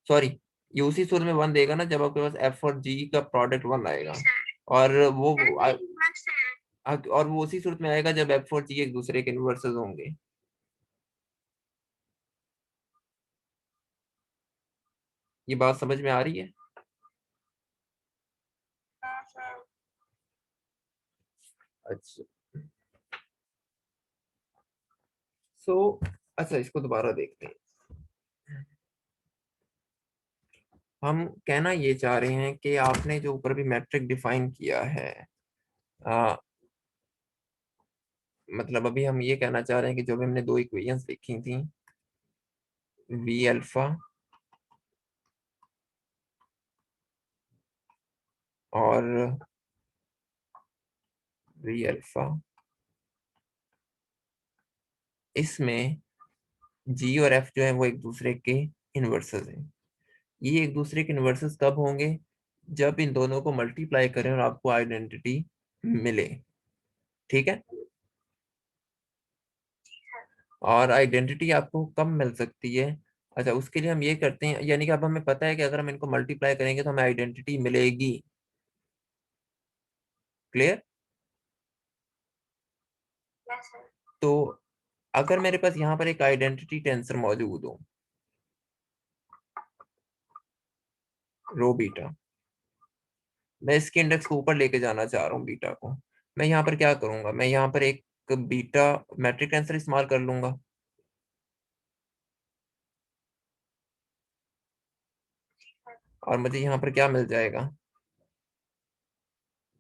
S1: सॉरी, ये उसी सूरत में वन देगा ना जब आपके पास एफ और जी का प्रोडक्ट वन
S2: जी
S1: आएगा।
S2: सर।
S1: और वो
S2: सर ये इनवर्स है।
S1: और वो उसी सूरत में आएगा जब एफ और जी एक दूसरे के इनवर्सेस होंगे। ये बात समझ में आ रही है?
S2: हाँ सर।
S1: अच्छा। सो अच्छा इसको दोबारा देखते हैं। हम कहना ये चाह रहे हैं कि आपने जो ऊपर भी मैट्रिक डिफाइन किया है, आ, मतलब अभी हम ये कहना चाह रहे हैं कि जो भी हमने दो इक्वेशंस लिखी थी, वी अल्फा और वी अल्फा, इसमें जी और एफ जो है वो एक दूसरे के इनवर्सेस हैं। ये एक दूसरे के इनवर्सेस कब होंगे? जब इन दोनों को मल्टीप्लाई करें और आपको आइडेंटिटी मिले। ठीक है। और आइडेंटिटी आपको कब मिल सकती है? अच्छा उसके लिए हम ये करते हैं, यानी कि अब हमें पता है कि अगर हम इनको मल्टीप्लाई करेंगे तो हमें आइडेंटिटी मिलेगी। क्लियर?
S2: Yes sir.
S1: तो अगर मेरे पास यहाँ पर एक आइडेंटिटी टेंसर मौजूद हो, रो बीटा, मैं इसके इंडेक्स को ऊपर लेके जाना चाह रहा हूँ बीटा को, मैं यहाँ पर क्या करूंगा, मैं यहाँ पर एक बीटा मैट्रिक टेंसर इस्तेमाल कर लूंगा। और मुझे यहाँ पर क्या मिल जाएगा,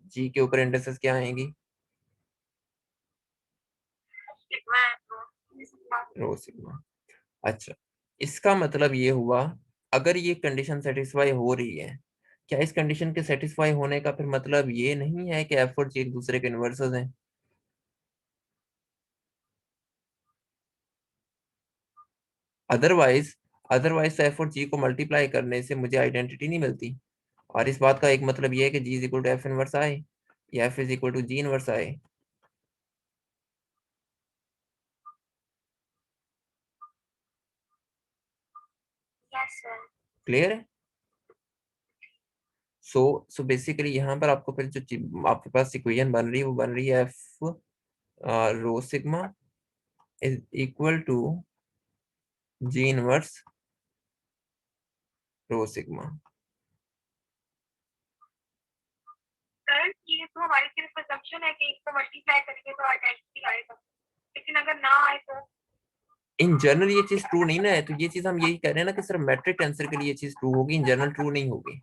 S1: जी के ऊपर इंडेक्सेस क्या आएंगी,
S2: सिग्मा है तो सिग्मा।
S1: रो सिग्मा। अच्छा, इसका मतलब ये हुआ, अगर ये कंडीशन सेटिस्फाई हो रही है, क्या इस कंडीशन के सेटिस्फाई होने का फिर मतलब ये नहीं है कि एफ और जी एक दूसरे के इन्वर्सेस हैं? अदरवाइज अदरवाइज एफ और जी को मल्टीप्लाई करने से मुझे आइडेंटिटी नहीं मिलती। और इस बात का एक मतलब ये है कि G is equal to F inverse I, या F is equal to G inverse I.
S2: Yes sir.
S1: Clear है? सो बेसिकली यहाँ पर आपको फिर जो आपके पास इक्वेशन बन रही है वो बन रही है F rho sigma is equal to G inverse rho sigma.
S2: Sir ये तो हमारी सिर्फ assumption है कि इसको मल्टीप्लाई करेंगे तो आइडेंटिटी आएगा, लेकिन अगर ना आए तो?
S1: इन जनरल ये चीज ट्रू नहीं ना है, तो ये चीज हम यही कह रहे हैं ना कि सिर्फ मैट्रिक आंसर के लिए ये चीज ट्रू होगी, इन जनरल ट्रू नहीं होगी।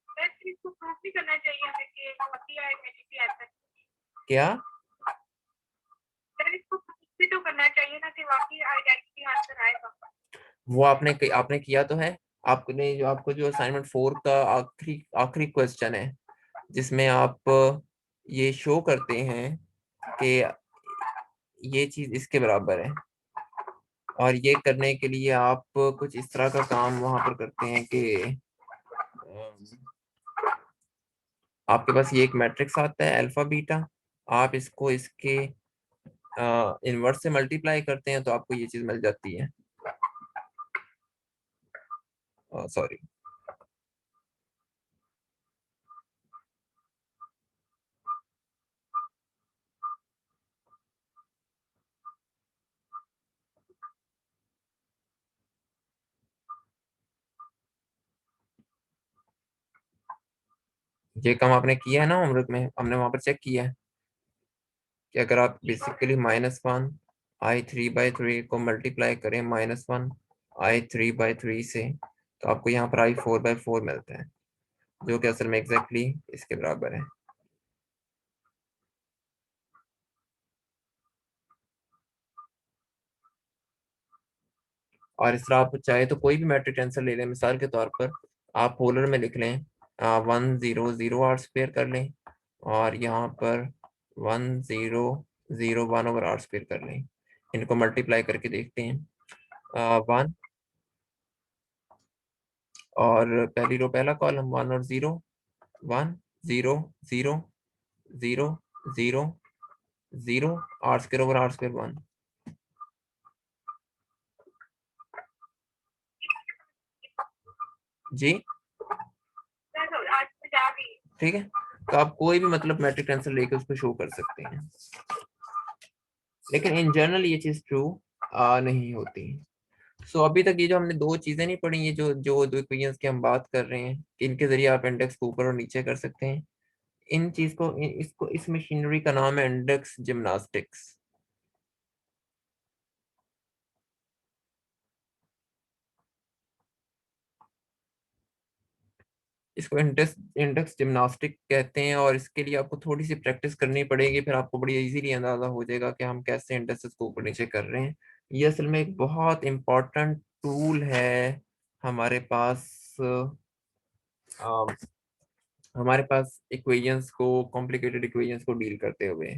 S2: सर फिर इसको प्रूव भी करना चाहिए हमें कि वाकई आइडेंटिटी आता है।
S1: क्या?
S2: सर इसको प्रूव भी तो करना चाहिए ना कि वाकई आइडेंटिटी आंसर आएगा।
S1: वो आपने किया तो है। आपने जो आपको जो असाइनमेंट 4 का आखिरी आखिरी क्वेश्चन है, जिसमें आप ये शो करते हैं कि ये चीज इसके बराबर है, और ये करने के लिए आप कुछ इस तरह का काम वहां पर करते हैं कि आपके पास ये एक मैट्रिक्स आता है अल्फा बीटा, आप इसको इसके इनवर्स से मल्टीप्लाई करते हैं तो आपको ये चीज मिल जाती है। सॉरी, ये काम आपने किया है ना होमवर्क में, हमने वहां पर चेक किया है कि अगर आप बेसिकली -1 I3/3 को मल्टीप्लाई करें -1 I3/3 से, तो आपको यहाँ पर I4/4 मिलता है, जो कि असल में एग्जैक्टली इसके बराबर है। और इस तरह आप चाहे तो कोई भी मैट्रिक आंसर ले लें, मिसाल के तौर पर आप पोलर में लिख लें 1 0 0 R² कर लें, और यहाँ पर 1 0 0 1/R² कर लें। इनको मल्टीप्लाई करके देखते हैं। 1, और पहली रो पहला कॉलम 1 और 0, 1 0 0 0 0 0 R² 1। जी
S2: सर आज तो जा गई।
S1: ठीक है, तो आप कोई भी मतलब मैट्रिक आंसर लेके उसको शो कर सकते हैं, लेकिन इन जनरल ये चीज ट्रू नहीं होती। सो अभी तक ये जो हमने दो चीजें नहीं पढ़ी, ये जो जो दो इक्वेशंस की हम बात कर रहे हैं कि इनके जरिए आप इंडेक्स को ऊपर और नीचे कर सकते हैं, इन चीज को इसको इस मशीनरी का नाम है इंडेक्स जिम्नास्टिक्स। इसको इंडेक्स इंडेक्स जिम्नास्टिक कहते हैं, और इसके लिए आपको थोड़ी सी प्रैक्टिस करनी पड़ेगी, फिर आपको बड़ी इजीली अंदाजा हो जाएगा कि हम कैसे इंडेक्सेस को ऊपर नीचे कर रहे हैं। ये असल में एक बहुत इम्पोर्टेंट टूल है हमारे पास, हमारे पास इक्वेशंस को, कॉम्प्लिकेटेड इक्वेशंस को डील करते हुए।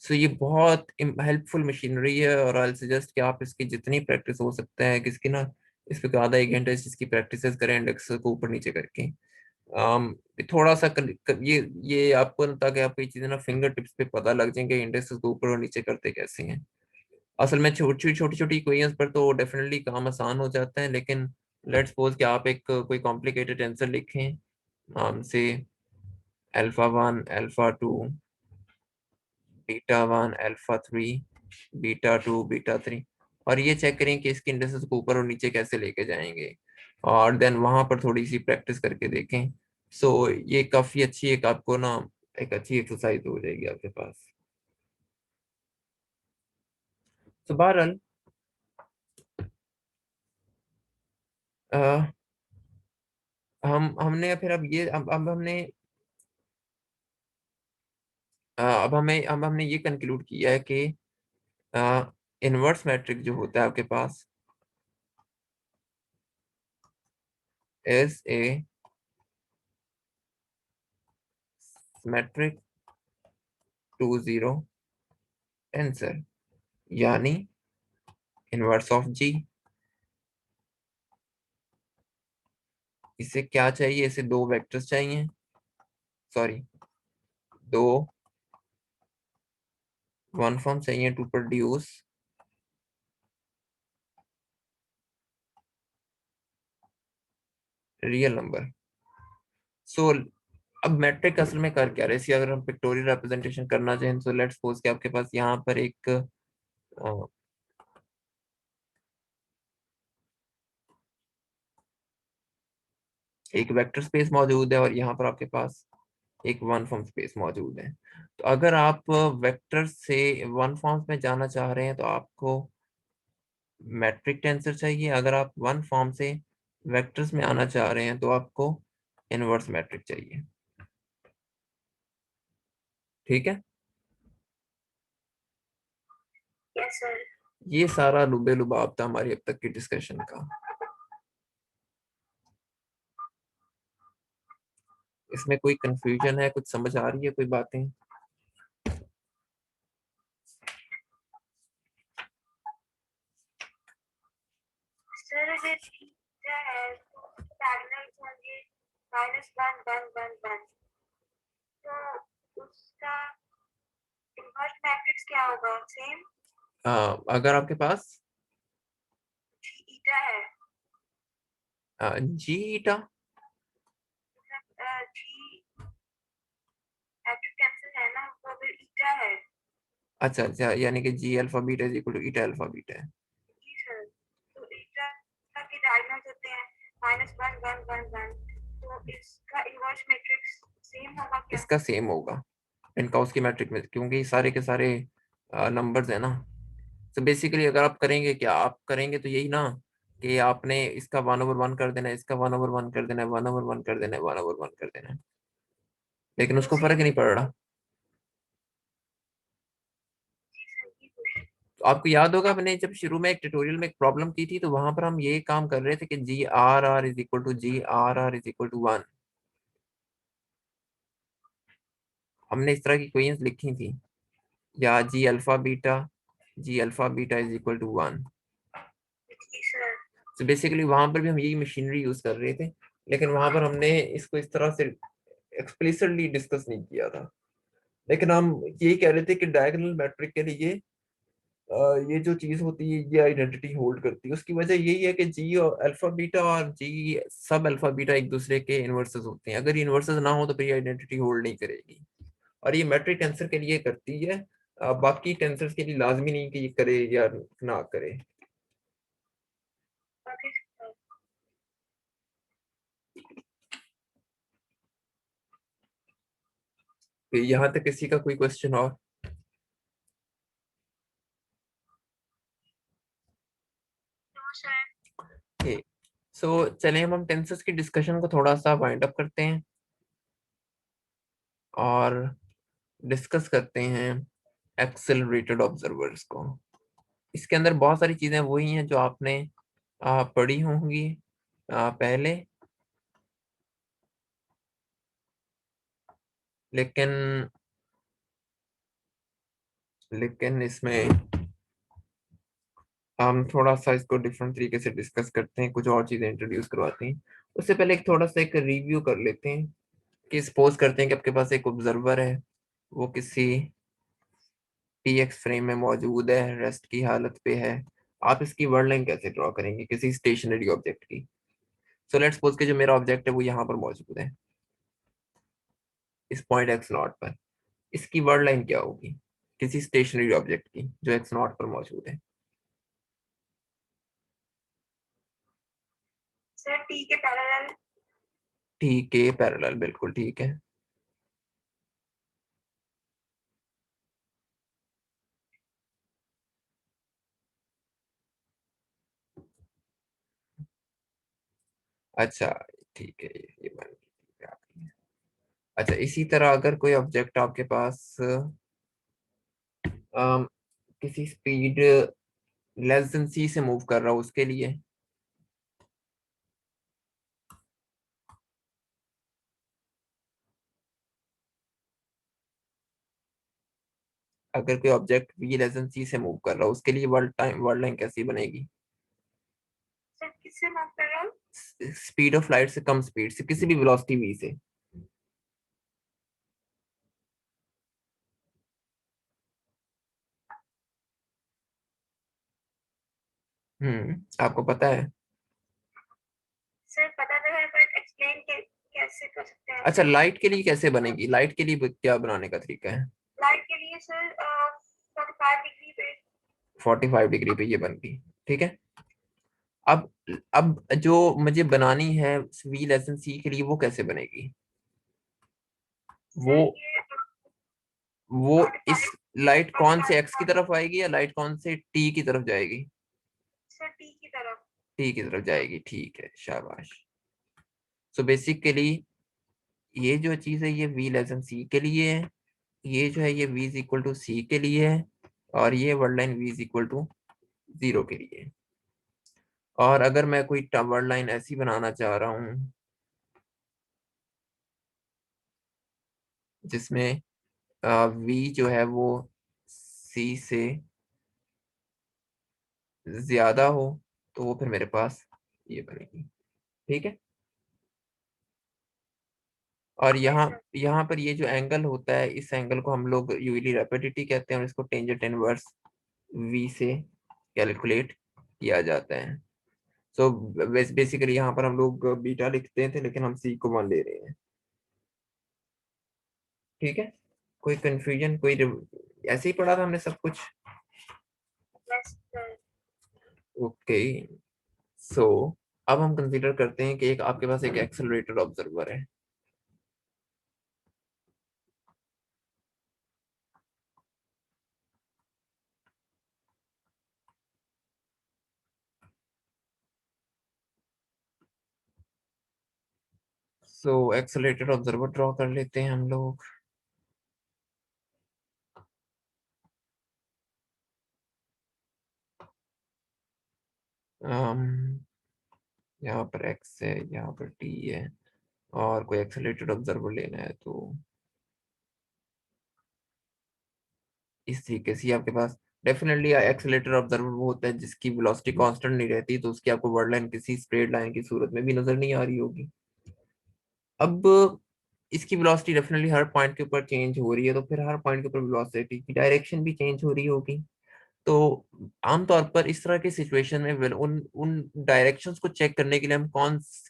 S1: सो ये बहुत हेल्पफुल मशीनरी है, और आई सजेस्ट कि आप इसकी जितनी प्रैक्टिस हो सकता है, कि इसकी ना इस पे आधा एक घंटा इसकी प्रैक्टिस करें इंडेक्स को ऊपर नीचे करके। um, थोड़ा सा ये आपको ना, ताकि आपको ये चीजें ना फिंगर टिप्स पे पता लग जाए कि इंडेक्स को ऊपर और नीचे करते कैसे हैं। असल में छोटी छोटी छोटी इक्वेशंस पर तो डेफिनेटली काम आसान हो जाता है, लेकिन लेट्स सपोज कि आप एक कोई कॉम्प्लिकेटेड आंसर लिखें, से alpha 1 alpha 2 beta 1 alpha 3 beta 2 beta 3, और ये चेक करें कि इसके इंडेक्सेस को ऊपर और नीचे कैसे लेके जाएंगे, और देन वहां पर थोड़ी सी प्रैक्टिस करके देखें। सो ये काफी अच्छी एक आपको ना एक अच्छी एक्सरसाइज हो जाएगी आपके पास। तो बहरहाल हमने फिर अब हमने अब हमने ये कंक्लूड किया है कि इनवर्स मैट्रिक जो होता है आपके पास is a symmetric two zero tensor, यानी इनवर्स ऑफ जी। इसे क्या चाहिए? इसे दो वेक्टर्स चाहिए, सॉरी, दो वन फॉर्म चाहिए to produce real number. So अब मैट्रिक असल में कर क्या रहे हैं? इसी अगर हम पिक्टोरियल रिप्रेजेंटेशन करना चाहें तो लेट्स सपोज कि आपके पास यहाँ पर एक वेक्टर स्पेस मौजूद है और यहाँ पर आपके पास एक वन फॉर्म स्पेस मौजूद है। तो अगर आप वेक्टर से वन फॉर्म्स में जाना चाह रहे हैं तो आपको मैट्रिक टेंसर चाहिए। अगर आप वन फॉर्म से वेक्टर्स में आना चाह रहे हैं तो आपको इनवर्स मैट्रिक चाहिए। ठीक है,
S2: यस सर।
S1: ये सारा लुबे लुबाब था हमारी अब तक की डिस्कशन का। इसमें कोई कंफ्यूजन है? कुछ समझ आ रही है कोई बातें?
S2: सर अगर थीटा है तो पैरेलल होंगे -1 1 1 1, तो उसका इन्वर्स मैट्रिक्स क्या होगा? सेम
S1: अगर आपके पास
S2: थीटा है,
S1: जी ईटा,
S2: जी मैट्रिक कैंसिल है ना, वो अगर ईटा है।
S1: अच्छा अच्छा, यानी कि G alpha beta is equal to eta alpha beta है।
S2: जी सर, तो ईटा के डायगोनल्स होते हैं -1 1 1 1, तो इसका इन्वर्स मैट्रिक्स सेम होगा क्या?
S1: इसका सेम होगा इनका उसकी मैट्रिक में, क्योंकि सारे के सारे नंबर्स है ना। तो बेसिकली अगर आप करेंगे, क्या आप करेंगे तो यही ना कि आपने इसका 1/1 कर देना है, इसका 1/1 कर देना है, 1/1 कर देना है, 1/1 कर देना है, लेकिन
S2: तो
S1: उसको फर्क
S2: सेम।
S1: नहीं पड़ रहा।
S2: जी सर, ये क्वेश्चन।
S1: तो आपको याद होगा मैंने जब शुरू में एक ट्यूटोरियल में एक प्रॉब्लम की थी तो वहां पर हम ये काम कर रहे थे कि GRR = GRR = 1। हमने इस तरह की क्वेश्चंस लिखी थी, या G alpha beta is equal to 1।
S2: जी सर।
S1: तो बेसिकली वहां पर भी हम यही मशीनरी यूज कर रहे थे, लेकिन वहां पर हमने इसको इस तरह से एक्सप्लिसिटली डिस्कस नहीं किया था। लेकिन हम यही कह रहे थे कि डायगोनल मैट्रिक के लिए ये जो चीज होती है ये आइडेंटिटी होल्ड करती है। उसकी वजह यही है कि जी और अल्फा बीटा और जी सब अल्फा बीटा एक दूसरे के इन्वर्सेस होते हैं। अगर ये इन्वर्सेस ना हो तो फिर ये आइडेंटिटी होल्ड नहीं करेगी, और ये मैट्रिक टेंसर के लिए करती है। बाकी टेंसर्स के लिए लाजमी नहीं कि ये करे या ना करे।
S2: Okay sir.
S1: तो यहाँ तक किसी का कोई क्वेश्चन और?
S2: No sir.
S1: ठीक, सो चलिए हम टेंसर्स की डिस्कशन को थोड़ा सा वाइंड अप करते हैं और डिस्कस करते हैं एक्सेलरेटेड ऑब्जर्वर्स को। इसके अंदर बहुत सारी चीजें वही हैं जो आपने पढ़ी होंगी पहले, लेकिन लेकिन इसमें हम थोड़ा सा इसको डिफरेंट तरीके से डिस्कस करते हैं, कुछ और चीजें इंट्रोड्यूस करवाते हैं। उससे पहले एक थोड़ा सा एक रिव्यू कर लेते हैं कि सपोज करते हैं कि आपके पास एक ऑब्जर्वर है, वो किसी टीएक्स फ्रेम में मौजूद है, रेस्ट की हालत पे है। आप इसकी वर्ड लाइन कैसे ड्रॉ करेंगे किसी स्टेशनरी ऑब्जेक्ट की? सो लेट्स सपोज कि जो मेरा ऑब्जेक्ट है वो यहाँ पर मौजूद है, इस पॉइंट x0 पर। इसकी वर्ड लाइन क्या होगी किसी स्टेशनरी ऑब्जेक्ट की जो x0 पर मौजूद है?
S2: सर टी के पैरेलल।
S1: ठीक है, पैरेलल, बिल्कुल ठीक है। अच्छा, ठीक है, ये बन गई आपकी। अच्छा, इसी तरह अगर कोई ऑब्जेक्ट आपके पास अम, किसी स्पीड लेस देन सी से मूव कर रहा हो, उसके लिए अगर कोई ऑब्जेक्ट वी लेस देन सी से मूव कर रहा हो, उसके लिए वर्ल्ड लाइन कैसी बनेगी?
S2: सर किससे माफ कर रहा हूँ?
S1: स्पीड ऑफ लाइट से कम स्पीड से, किसी भी वेलोसिटी वी से। आपको पता है?
S2: सर पता तो है, बट एक्सप्लेन कैसे कर सकते हैं
S1: अच्छा,
S2: सर?
S1: लाइट के लिए कैसे बनेगी? लाइट के लिए क्या बनाने का तरीका है?
S2: लाइट के लिए सर 45 डिग्री पे।
S1: 45 डिग्री पे ये बन गई। ठीक है। अब अब जो मुझे बनानी है वी लेसन सी के लिए, वो कैसे बनेगी? वो
S2: सर ये
S1: वो इस
S2: 45
S1: लाइट कौन से एक्स की
S2: 45
S1: तरफ आएगी या लाइट कौन से टी की तरफ जाएगी?
S2: सर टी की तरफ।
S1: टी की तरफ जाएगी। ठीक है, शाबाश। सो बेसिकली ये जो चीज है ये वी लेसन सी के लिए है, ये जो है ये v is equal to C के लिए है, और ये world line v is equal to 0 के लिए है। और अगर मैं कोई वर्ड लाइन ऐसी बनाना चाह रहा हूँ जिसमें v जो है वो c से ज्यादा हो, तो वो फिर मेरे पास ये बनेगी। ठीक है। और
S2: यस
S1: यहाँ
S2: सर।
S1: यहाँ पर ये जो एंगल होता है, इस एंगल को हम लोग यूजली रेपिडिटी कहते हैं, और इसको टेंजेंट इनवर्स v से कैलकुलेट किया जाता है। सो बेसिकली यहाँ पर हम लोग बीटा लिखते थे, लेकिन हम सी को मान ले रहे हैं। ठीक है। कोई कंफ्यूजन, ऐसे ही पढ़ा था हमने सब कुछ।
S2: Yes sir.
S1: ओके। सो अब हम कंसीडर करते हैं कि एक आपके पास एक एक्सेलरेटेड ऑब्जर्वर है। सो एक्सेलरेटेड ऑब्जर्वर ड्रॉ कर लेते हैं हम लोग। um, यहाँ पर एक्स है, यहाँ पर टी है, और कोई एक्सेलरेटेड ऑब्जर्वर लेना है, तो इस तरीके से आपके पास डेफिनेटली एक्सेलरेटेड ऑब्जर्वर वो होता है जिसकी वेलोसिटी कांस्टेंट नहीं रहती, तो उसकी आपको वर्ड लाइन किसी स्ट्रेट लाइन की सूरत में भी नजर नहीं आ रही होगी। अब इसकी वेलोसिटी डेफिनेटली हर पॉइंट के ऊपर चेंज हो रही है, तो फिर हर पॉइंट के ऊपर वेलोसिटी की डायरेक्शन भी चेंज हो रही होगी। तो आमतौर पर इस तरह की सिचुएशन में उन उन डायरेक्शंस को चेक करने के लिए हम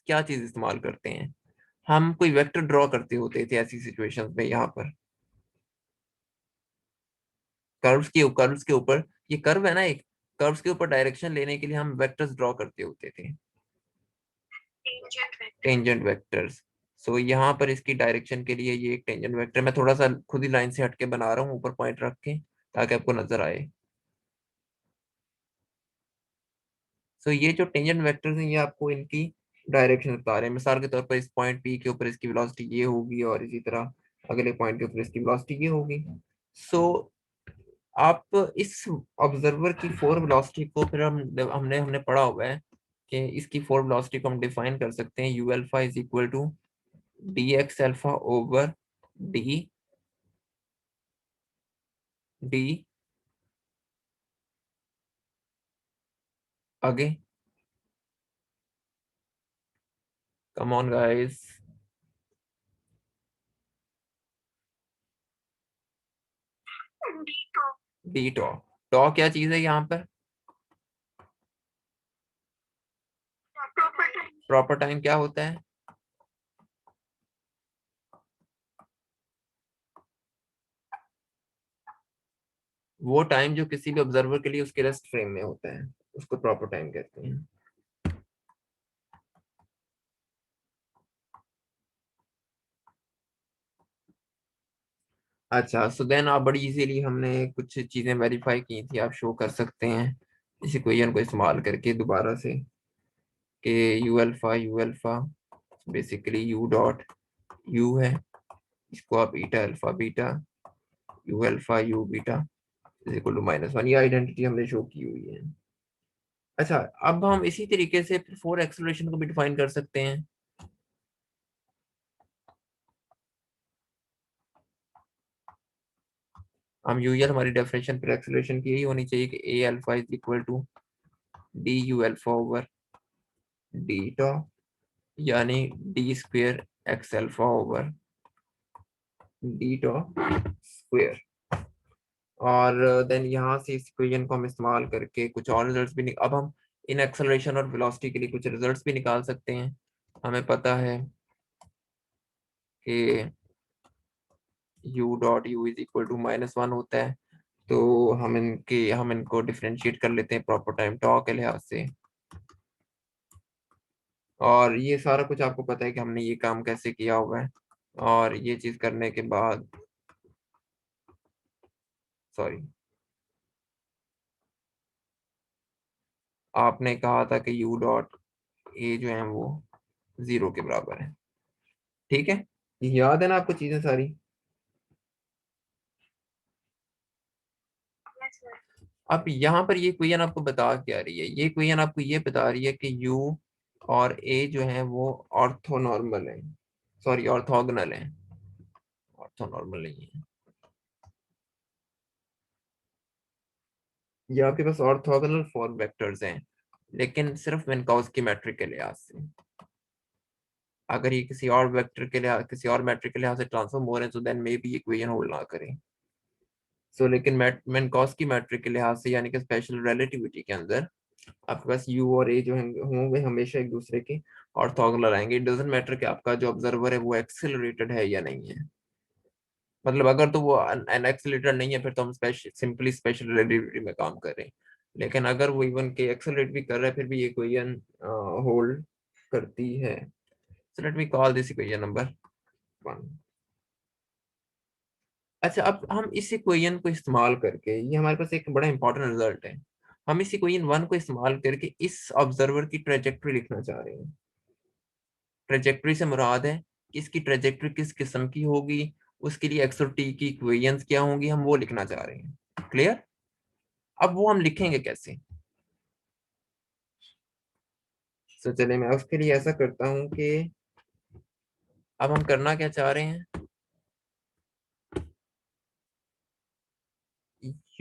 S1: क्या चीज इस्तेमाल करते हैं? हम कोई वेक्टर ड्रॉ करते होते थे ऐसी सिचुएशंस में। यहाँ पर कर्व्स के ऊपर, ये कर्व है ना एक, कर्व्स के ऊपर डायरेक्शन लेने के लिए हम वेक्टर्स ड्रॉ करते होते थे,
S2: tangent vector.
S1: Tangent vectors. So यहाँ पर इसकी डायरेक्शन के लिए ये एक टेंजेंट वेक्टर, मैं थोड़ा सा खुद ही लाइन से हटके बना रहा हूँ ऊपर पॉइंट रख के, ताकि आपको नजर आए। सो ये जो टेंजेंट वेक्टर्स हैं, ये आपको इनकी डायरेक्शन बता रहे हैं। मिसाल के तौर पर इस पॉइंट पी के ऊपर इसकी वेलोसिटी ये होगी, और इसी तरह अगले पॉइंट के ऊपर इसकी वेलोसिटी ये होगी। सो आप इस ऑब्जर्वर की फोर वेलोसिटी को फिर हमने हमने पढ़ा हुआ है कि इसकी फोर वेलोसिटी को हम डिफाइन कर सकते हैं। U alpha is equal to D X alpha over D D आगे, come on guys,
S2: D two.
S1: D tau. Tau क्या चीज है यहाँ पर?
S2: प्रॉपर्टी।
S1: प्रॉपर टाइम क्या होता है? वो टाइम जो किसी भी ऑब्जर्वर के लिए उसके रेस्ट फ्रेम में होता है, उसको प्रॉपर टाइम कहते हैं। अच्छा, सो देन आप बड़ी इजीली हमने कुछ चीजें वेरीफाई की थी, आप शो कर सकते हैं इस इक्वेशन को इस्तेमाल करके दोबारा से, कि U alpha basically U dot U है, इसको आप eta alpha beta U alpha U beta is equal to -1, ये आइडेंटिटी हमने शो की हुई है। अच्छा, अब हम इसी तरीके से फिर 4 एक्सेलरेशन को भी डिफाइन कर सकते हैं। हम यूजल हमारी डेफिनेशन पर एक्सेलरेशन की यही होनी चाहिए कि A alpha is equal to D U alpha over D tau, यानी D square X alpha over D tau square. और देन यहाँ से इस इक्वेशन को हम इस्तेमाल करके कुछ और रिजल्ट्स भी अब हम इन एक्सेलरेशन और वेलोसिटी के लिए कुछ रिजल्ट्स भी निकाल सकते हैं। हमें पता है कि u dot u is equal to -1 होता है, तो हम इनको डिफरेंशिएट कर लेते हैं प्रॉपर टाइम टॉ के लिहाज से। और ये सारा कुछ आपको पता है कि हमने ये काम कैसे किया हुआ है। और ये चीज करने के बाद सॉरी, आपने कहा था कि u डॉट a जो है वो 0 के बराबर है, ठीक है? याद है ना आपको चीजें सारी?
S2: Yes, sir.
S1: अब यहाँ पर ये इक्वेशन आपको बता क्या रही है? ये इक्वेशन आपको ये बता रही है कि u और a जो है वो ऑर्थोनॉर्मल है, सॉरी ऑर्थोगोनल है, ऑर्थोनॉर्मल नहीं है। ये आपके पास ऑर्थोगोनल फॉर वेक्टर्स हैं, लेकिन सिर्फ मिन्काउस्की मैट्रिक के लिहाज से। अगर ये किसी और वेक्टर के लिहाज, किसी और मैट्रिक के लिहाज से ट्रांसफॉर्म हो रहे हैं, तो then may be equation hold ना करें। लेकिन मिन्काउस्की मैट्रिक के लिहाज से, यानी कि स्पेशल रिलेटिविटी के अंदर, आपके पास u और a जो होंगे हमेशा एक दूसरे के ऑर्थोगोनल आएंगे। इट डजंट मैटर कि आपका जो ऑब्जर्वर है वो एक्सेलरेटेड है या नहीं है। मतलब अगर तो वो अनएक्सेलरेटेड नहीं है, फिर तो हम सिंपली स्पेशल रिलेटिविटी में काम कर रहे हैं। लेकिन अगर वो इवन के एक्सेलरेट भी कर रहा है, फिर भी ये इक्वेशन होल्ड करती है। So let me call this equation number 1। अच्छा, अब हम इस इक्वेशन को इस्तेमाल करके, ये हमारे पास एक बड़ा इंपॉर्टेंट रिजल्ट है। हम इस इक्वेशन 1 को इस्तेमाल करके इस ऑब्जर्वर की ट्रेजेक्टरी लिखना चाह रहे हैं। ट्रेजेक्टरी से मुराद है कि इसकी ट्रेजेक्टरी किस किस्म की होगी, उसके लिए एक्स और टी की इक्वेशंस क्या होंगी, हम वो लिखना चाह रहे हैं। क्लियर? अब वो हम लिखेंगे कैसे? तो चलिए मैं उसके लिए ऐसा करता हूं कि अब हम करना क्या चाह रहे हैं,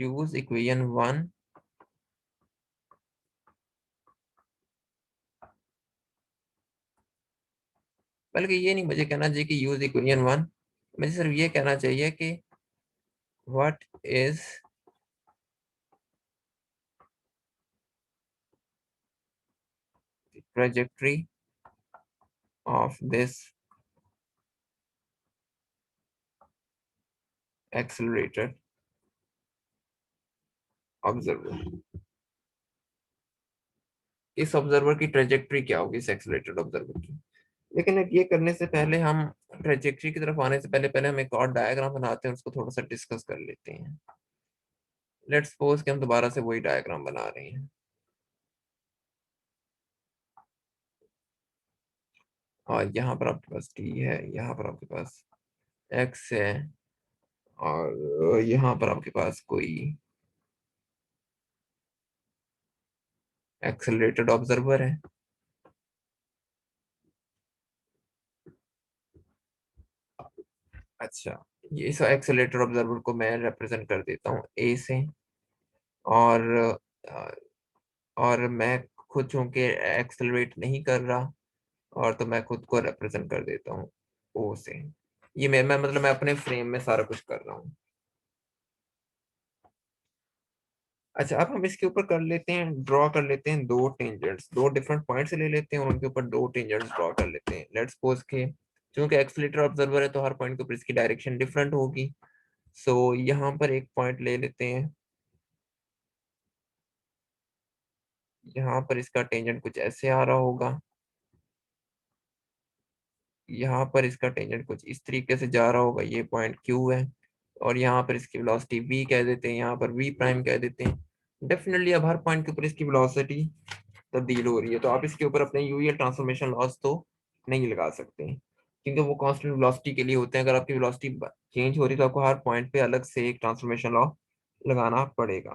S1: यूज इक्वेशन 1 बल्कि ये नहीं मुझे कहना चाहिए कि यूज इक्वेशन 1, मुझे सिर्फ ये कहना चाहिए कि what is trajectory of this accelerated observer। इस ऑब्जर्वर की ट्रेजेक्टरी क्या होगी, इस एक्सेलरेटेड ऑब्जर्वर की। लेकिन ये करने से पहले, हम ट्रेजेक्टरी की तरफ आने से पहले पहले हम एक और डायग्राम बनाते हैं, उसको थोड़ा सा डिस्कस कर लेते हैं। लेट्स सपोज कि हम दोबारा से वही डायग्राम बना रहे हैं। और यहाँ पर आपके पास t है, यहाँ पर आपके पास x है, और यहाँ पर आपके पास कोई एक्सेलरेटेड ऑब्जर्वर है। अच्छा, ये इस एक्सेलरेटेड ऑब्जर्वर को मैं रिप्रेजेंट कर देता हूँ a से, और अ, और मैं खुद चूंकि एक्सेलरेट नहीं कर रहा, और तो मैं खुद को रिप्रेजेंट कर देता हूँ ओ से। ये मैं मतलब मैं अपने फ्रेम में सारा कुछ कर रहा हूँ। अच्छा, अब हम इसके ऊपर कर लेते हैं, ड्रॉ कर लेते हैं दो टेंजेंट्स, दो डिफरेंट पॉइंट से ले लेते हैं और उनके ऊपर दो टेंजेंट्स ड्रॉ कर लेते हैं। लेट्स सपोज के चूंकि एक्सेलरेटर ऑब्जर्वर है, तो हर पॉइंट के ऊपर इसकी डायरेक्शन डिफरेंट होगी। सो यहाँ पर एक पॉइंट ले लेते हैं, यहाँ पर इसका टेंजेंट कुछ ऐसे आ रहा होगा, यहाँ पर इसका टेंजेंट कुछ इस तरीके से जा रहा होगा, ये पॉइंट Q है। और यहाँ पर इसकी वेलोसिटी v कह देते हैं, यहाँ पर v प्राइम कह देते हैं। डेफिनेटली अब हर पॉइंट के ऊपर इसकी वेलोसिटी तब्दील हो रही है, तो आप इसके ऊपर अपने यूरियल ट्रांसफॉर्मेशन लॉस तो नहीं लगा सकते, क्योंकि वो कांस्टेंट वेलोसिटी के लिए होते हैं। अगर आपकी वेलोसिटी चेंज हो रही है तो आपको हर पॉइंट पे अलग से एक ट्रांसफॉर्मेशन लॉ लगाना पड़ेगा।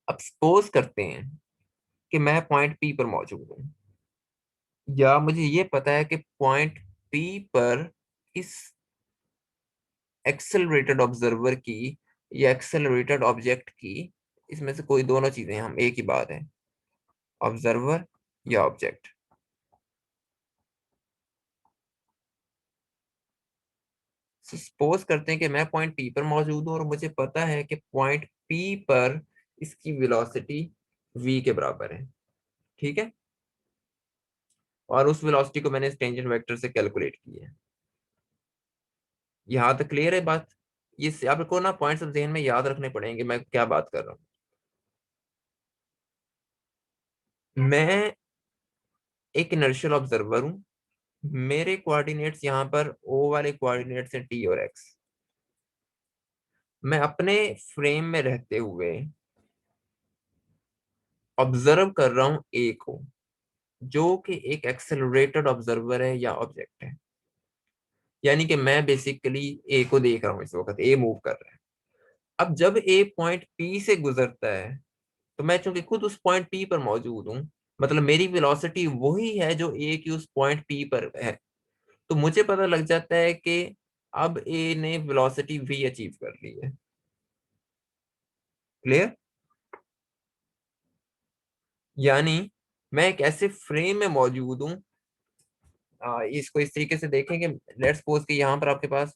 S1: अब सपोज करते हैं कि मैं पॉइंट पी पर मौजूद हूँ, या मुझे ये पता है कि पॉइंट पी पर इस एक्सेलरेटेड ऑब्जर्वर की या एक्सेलरेटेड ऑब्जेक्ट की, इसमें से कोई दोनों चीजें, हम एक ही बात है, ऑब्जर्वर या ऑब्जेक्ट। सपोज करते हैं कि मैं पॉइंट पी पर मौजूद हूं और मुझे पता है कि पॉइंट पी पर इसकी वेलोसिटी v के बराबर है, ठीक है, और उस वेलोसिटी को मैंने टेंजेंट वेक्टर से कैलकुलेट की है। यहाँ तक क्लियर है बात? ये आपको ना पॉइंट्स अब जहन में याद रखने पड़ेंगे मैं क्या बात कर रहा हूँ।
S2: Yes sir.
S1: मैं एक इनर्शियल ऑब्जर्वर हूँ, मेरे कोऑर्डिनेट्स यहाँ पर ओ वाले कोऑर्डिनेट्स हैं टी और एक्स। मैं अपने फ्रेम में रहते हुए ऑब्जर्व कर रहा हूँ ए को, जो कि एक एक्सेलरेटेड ऑब्जर्वर है या ऑब्जेक्ट है। यानी कि मैं बेसिकली ए को देख रहा हूँ, इस वक्त ए मूव कर रहा है। अब जब ए पॉइंट पी से गुजरता है, तो मैं चूंकि खुद उस पॉइंट पी पर मौजूद हूँ, मतलब मेरी वेलोसिटी वही है जो ए की उस पॉइंट पी पर है, तो मुझे पता लग जाता है कि अब ए ने वेलोसिटी वी अचीव कर ली है। क्लियर? यानी मैं एक ऐसे फ्रेम में मौजूद हूँ, इसको इस तरीके से देखें कि लेट्स सपोज कि यहाँ पर आपके पास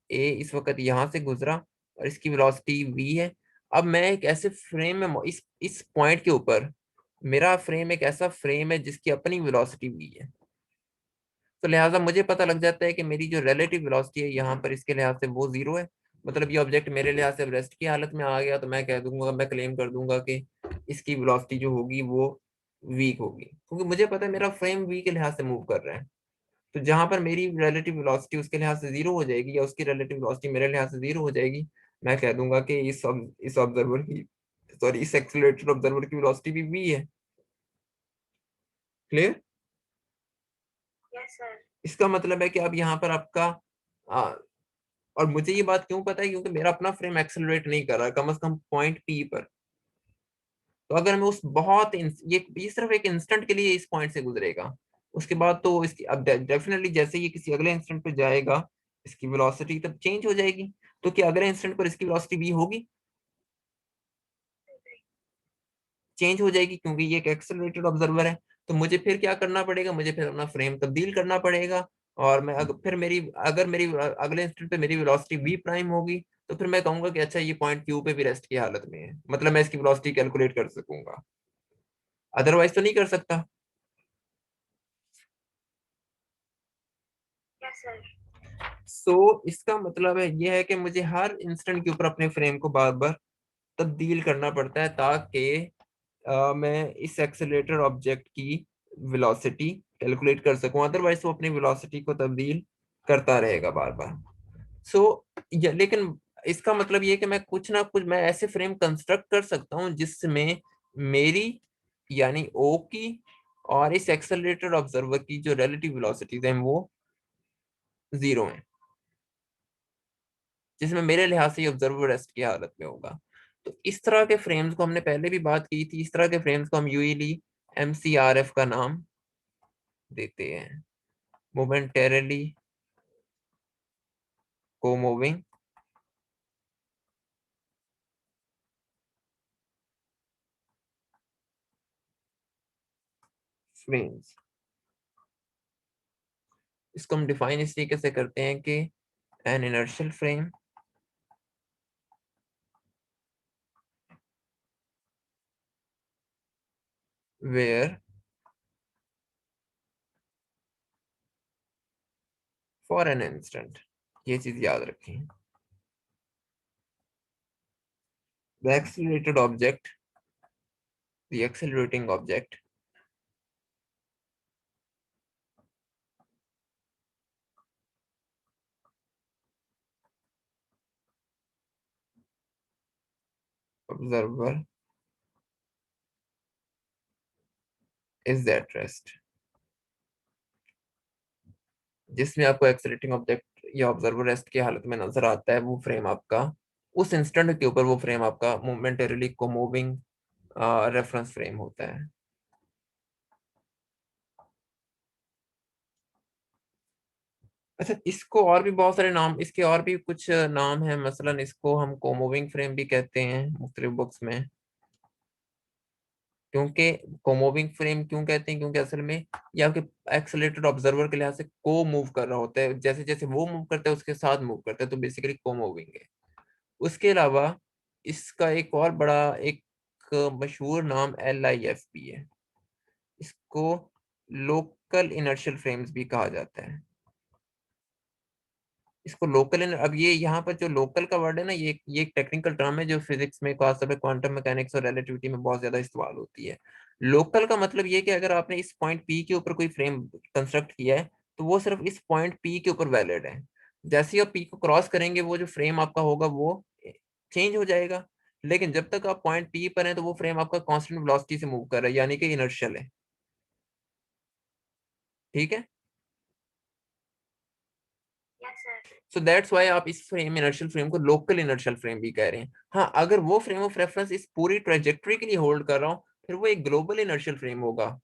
S1: ए इस वक्त यहाँ से गुजरा और इसकी वेलोसिटी v है। अब मैं एक ऐसे फ्रेम में इस पॉइंट के ऊपर, मेरा फ्रेम एक ऐसा फ्रेम है जिसकी अपनी वेलोसिटी v है, तो लिहाजा मुझे पता लग जाता है कि मेरी जो रिलेटिव वेलोसिटी है यहाँ पर इसके लिहाज से वो जीरो है। मतलब ये ऑब्जेक्ट मेरे लिहाज से रेस्ट की हालत में आ गया, तो मैं कह दूंगा, मैं क्लेम कर दूंगा कि इसकी वेलोसिटी जो होगी वो वीक होगी, क्योंकि मुझे पता है मेरा फ्रेम वी के लिहाज से मूव कर रहा है। तो जहां पर मेरी रिलेटिव वेलोसिटी उसके लिहाज से जीरो हो जाएगी या उसकी रिलेटिव वेलोसिटी मेरे लिहाज से जीरो हो जाएगी, मैं कह दूंगा कि इस ऑब्जर्वर की, सॉरी, इस एक्सीलरेटेड ऑब्जर्वर की वेलोसिटी भी v है। क्लियर?
S2: Yes sir.
S1: इसका मतलब है कि अब यहाँ पर आपका आ, और मुझे ये बात क्यों पता है, क्योंकि मेरा अपना फ्रेम एक्सेलरेट नहीं कर रहा कम से कम पॉइंट पी पर। तो अगर मैं उस बहुत ये सिर्फ एक इंस्टेंट के लिए इस पॉइंट से गुजरेगा, उसके बाद तो इसकी अब डेफिनेटली जैसे ये किसी अगले इंस्टेंट पे जाएगा, इसकी वेलोसिटी तब चेंज हो जाएगी। तो क्या अगले इंस्टेंट पर इसकी वेलोसिटी भी होगी? चेंज हो जाएगी, क्योंकि ये एक एक्सेलरेटेड ऑब्जर्वर है। तो मुझे फिर क्या करना पड़ेगा, मुझे फिर अपना फ्रेम तब्दील करना पड़ेगा, और मैं फिर मेरी अगले इंस्टेंट पे मेरी वेलोसिटी v प्राइम होगी, तो फिर मैं कहूंगा कि अच्छा ये पॉइंट क्यू पे भी रेस्ट की हालत में है, मतलब मैं इसकी वेलोसिटी कैलकुलेट कर सकूंगा, अदरवाइज तो नहीं कर सकता।
S2: Yes sir.
S1: इसका मतलब है ये है कि मुझे हर इंस्टेंट के ऊपर अपने फ्रेम को बार बार तब्दील करना पड़ता है, ताकि मैं इस एक्सेलरेटर ऑब्जेक्ट की वेलोसिटी कैलकुलेट कर सकूं, अदरवाइज वो अपनी वेलोसिटी को तब्दील करता रहेगा बार बार। सो लेकिन इसका मतलब ये कि मैं कुछ ना कुछ मैं ऐसे फ्रेम कंस्ट्रक्ट कर सकता हूं जिसमें मेरी, यानी ओ की और इस एक्सेलरेटेड ऑब्जर्वर की जो रिलेटिव वेलोसिटीज हैं वो जीरो है, जिसमें मेरे लिहाज से ऑब्जर्वर रेस्ट की हालत में होगा। तो इस तरह के फ्रेम्स को हमने पहले भी बात की थी, इस तरह के फ्रेम्स को हम यूजली MCRF का नाम देते हैं, मोमेंटेरली को मूविंग फ्रेम्स। इसको हम डिफाइन इस तरीके से करते हैं कि an inertial frame where for an instant, ये चीज याद रखें, the accelerated object, the accelerating object observer is at rest। जिसमें आपको एक्सेलरेटिंग ऑब्जेक्ट या ऑब्जर्वर रेस्ट की हालत में नजर आता है, वो फ्रेम आपका उस इंस्टेंट के ऊपर वो फ्रेम आपका मोमेंटरीली को मूविंग रेफरेंस फ्रेम होता है। अच्छा, इसको और भी बहुत सारे नाम, इसके और भी कुछ नाम है, मसलन इसको हम कोमूविंग फ्रेम भी कहते हैं मुख्तलिफ बुक्स में। क्योंकि कोमूविंग फ्रेम क्यों कहते हैं, क्योंकि असल में ये आपके एक्सेलरेटेड ऑब्जर्वर के लिहाज से को मूव कर रहा होता है, जैसे जैसे वो मूव करता है उसके साथ मूव करता है, तो बेसिकली कोमूविंग है। उसके अलावा इसका एक और बड़ा एक मशहूर नाम LIF भी है। इसको लोकल इनर्शियल फ्रेम्स भी कहा जाता है। इसको लोकल अब ये यहाँ पर जो लोकल का वर्ड है ना, ये एक टेक्निकल टर्म है जो फिजिक्स में, खासतौर पे क्वांटम मैकेनिक्स और रिलेटिविटी में बहुत ज्यादा इस्तेमाल होती है। लोकल का मतलब ये कि अगर आपने इस पॉइंट पी के ऊपर कोई फ्रेम कंस्ट्रक्ट किया है, तो वो सिर्फ इस पॉइंट पी के ऊपर वैलिड है। जैसे ही आप पी को क्रॉस करेंगे, वो जो फ्रेम आपका होगा वो चेंज हो जाएगा। लेकिन जब तक आप पॉइंट पी पर हैं, तो वो फ्रेम आपका कांस्टेंट वेलोसिटी से मूव कर रहा है, यानी कि इनर्शियल है। ठीक है।
S2: Yes sir.
S1: So that's why आप इस फ्रेम, इनर्शियल फ्रेम को लोकल इनर्शियल फ्रेम भी कह रहे हैं। हाँ, अगर वो फ्रेम ऑफ रेफरेंस इस पूरी ट्रेजेक्टरी के लिए होल्ड कर रहा हूँ, फिर वो एक ग्लोबल इनर्शियल फ्रेम होगा।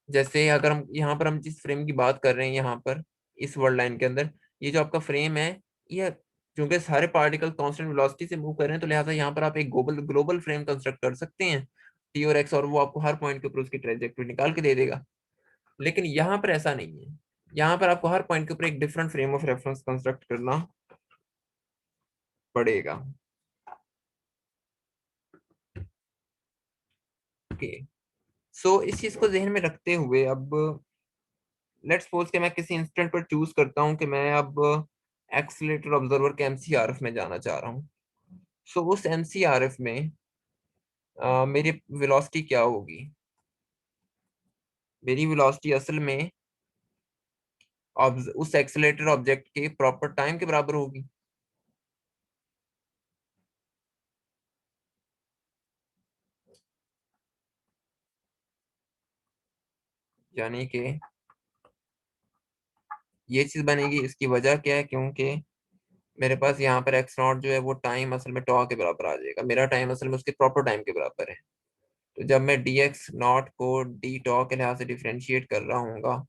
S1: जैसे अगर हम यहाँ पर, हम जिस फ्रेम की बात कर रहे हैं यहाँ पर इस वर्ल्ड लाइन के अंदर, ये जो आपका फ्रेम है, ये क्योंकि सारे पार्टिकल कांस्टेंट वेलोसिटी से मूव कर रहे हैं, तो लिहाजा यहाँ पर आप एक ग्लोबल ग्लोबल फ्रेम कंस्ट्रक्ट कर सकते हैं, टी और एक्स, और वो आपको हर पॉइंट के ऊपर उसकी ट्रेजेक्टरी निकाल के दे देगा। लेकिन यहाँ पर ऐसा नहीं है। यहाँ पर आपको हर पॉइंट के ऊपर एक different frame of reference construct करना पड़ेगा। ओके। सो इस चीज को जहन में रखते हुए, अब लेट्स सपोज कि मैं किसी इंस्टेंट पर चूज करता हूँ कि मैं अब एक्सीलरेटर ऑब्जर्वर के MCRF में जाना चाह रहा हूँ। सो उस MCRF में मेरी वेलोसिटी क्या होगी? मेरी वेलोसिटी असल में उस एक्सीलरेटर ऑब्जेक्ट के प्रॉपर टाइम के बराबर होगी। यानी कि ये चीज बनेगी, इसकी वजह क्या है? क्योंकि मेरे पास यहाँ पर एक्स नॉट जो है वो टाइम असल में टॉ के बराबर आ जाएगा, मेरा टाइम असल में उसके प्रॉपर टाइम के बराबर है। तो जब मैं DX0 को डी टॉ के लिहाज से डिफरेंशिएट कर रहा हूँ,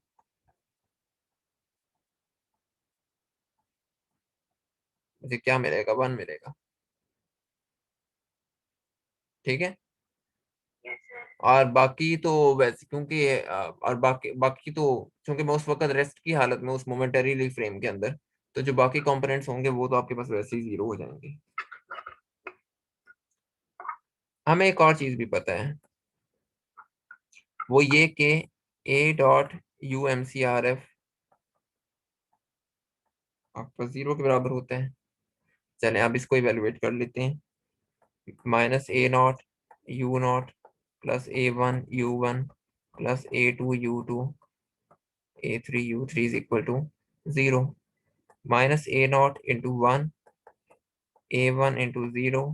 S1: मुझे क्या मिलेगा? 1 मिलेगा। ठीक है।
S2: Yes sir.
S1: और बाकी तो वैसे, क्योंकि और बाकी बाकी तो क्योंकि मैं उस वक्त रेस्ट की हालत में, उस मोमेंटरी फ्रेम के अंदर, तो जो बाकी कंपोनेंट्स होंगे वो तो आपके पास वैसे ही जीरो हो जाएंगे। हमें एक और चीज भी पता है, वो ये कि A.UMCRF आपका 0 के बराबर होता है। चलें अब इसको इवेलुएट कर लेते हैं। -A0 U0 +A1 U1 +A2 U2 A3 U3 is equal to 0। -A0 × 1 A1 × 0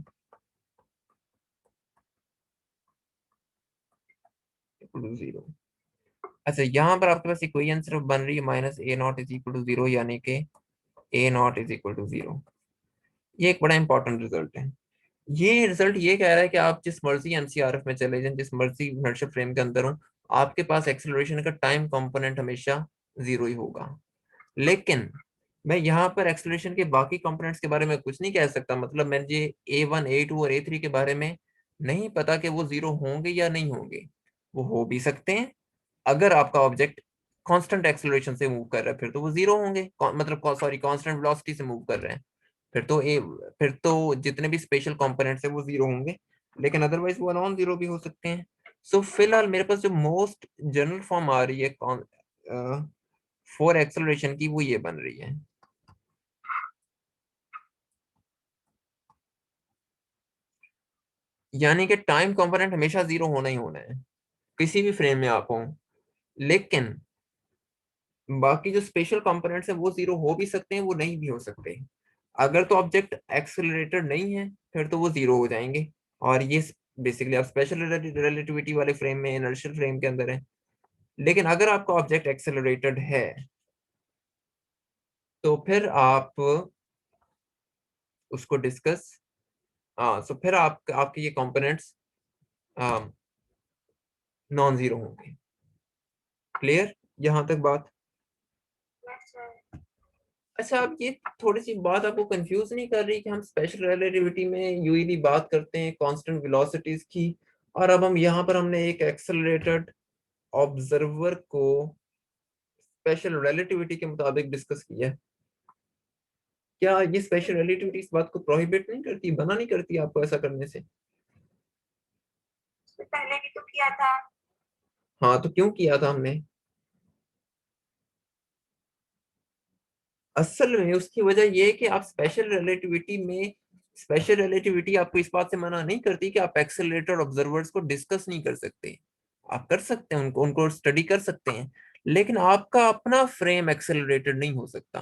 S1: equal to 0। अच्छा, यहाँ पर आपके पास इक्वेशन सिर्फ बन रही है -A0 = 0, यानी कि A0 = 0। ये एक बड़ा इंपॉर्टेंट रिजल्ट है। ये रिजल्ट ये कह रहा है कि आप जिस मर्जी MCRF में चले जाएं, जिस मर्जी इनर्शियल फ्रेम के अंदर हो, आपके पास एक्सेलरेशन का टाइम कंपोनेंट हमेशा 0 ही होगा। लेकिन मैं यहाँ पर एक्सेलरेशन के बाकी कंपोनेंट्स के बारे में कुछ नहीं कह सकता। मतलब मुझे A1 A2 और A3 के बारे में नहीं पता कि वो 0 होंगे या नहीं होंगे। वो हो भी सकते हैं। अगर आपका ऑब्जेक्ट कांस्टेंट एक्सेलरेशन से मूव कर रहा है, फिर तो वो 0 होंगे, मतलब सॉरी, कांस्टेंट वेलोसिटी से मूव कर रहे हैं, फिर तो फिर तो जितने भी स्पेशल कंपोनेंट्स है वो 0 होंगे। लेकिन अदरवाइज वो नॉन 0 भी हो सकते हैं। सो फिलहाल मेरे पास जो मोस्ट जनरल फॉर्म आ रही है फॉर एक्सेलरेशन की, वो ये बन रही है। यानी कि टाइम कंपोनेंट हमेशा 0 होना ही होना है, किसी भी फ्रेम में आप हो। लेकिन बाकी जो स्पेशल कंपोनेंट्स है वो 0 हो भी सकते हैं, वो नहीं भी हो सकते। अगर तो ऑब्जेक्ट एक्सेलरेटेड नहीं है, फिर तो वो 0 हो जाएंगे। और ये बेसिकली आप स्पेशल रिलेटिविटी वाले फ्रेम में, इनर्शियल फ्रेम के अंदर है। लेकिन अगर आपका ऑब्जेक्ट एक्सेलरेटेड है, तो फिर आप उसको डिस्कस, हाँ, तो फिर आपके ये कंपोनेंट्स नॉन जीरो होंगे। क्लियर यहाँ तक बात?
S2: Yes sir.
S1: अच्छा, अब ये थोड़ी सी बात आपको कंफ्यूज नहीं कर रही कि हम स्पेशल रिलेटिविटी में यूजली बात करते हैं कांस्टेंट वेलोसिटीज की, और अब हम यहाँ पर हमने एक एक्सेलरेटेड ऑब्जर्वर को स्पेशल रिलेटिविटी के मुताबिक डिस्कस किया है। क्या ये स्पेशल रिलेटिविटी इस बात को प्रोहिबिट नहीं करती, मना नहीं करती आपको ऐसा करने से?
S2: इससे पहले भी तो किया था।
S1: हाँ, तो क्यों किया था हमने? असल में उसकी वजह यह है कि आप स्पेशल रिलेटिविटी आपको इस बात से मना नहीं करती कि आप एक्सेलरेटेड ऑब्जर्वर्स को डिस्कस नहीं कर सकते। आप कर सकते हैं, उनको उनको स्टडी कर सकते हैं, लेकिन आपका अपना फ्रेम एक्सेलरेटेड नहीं हो सकता।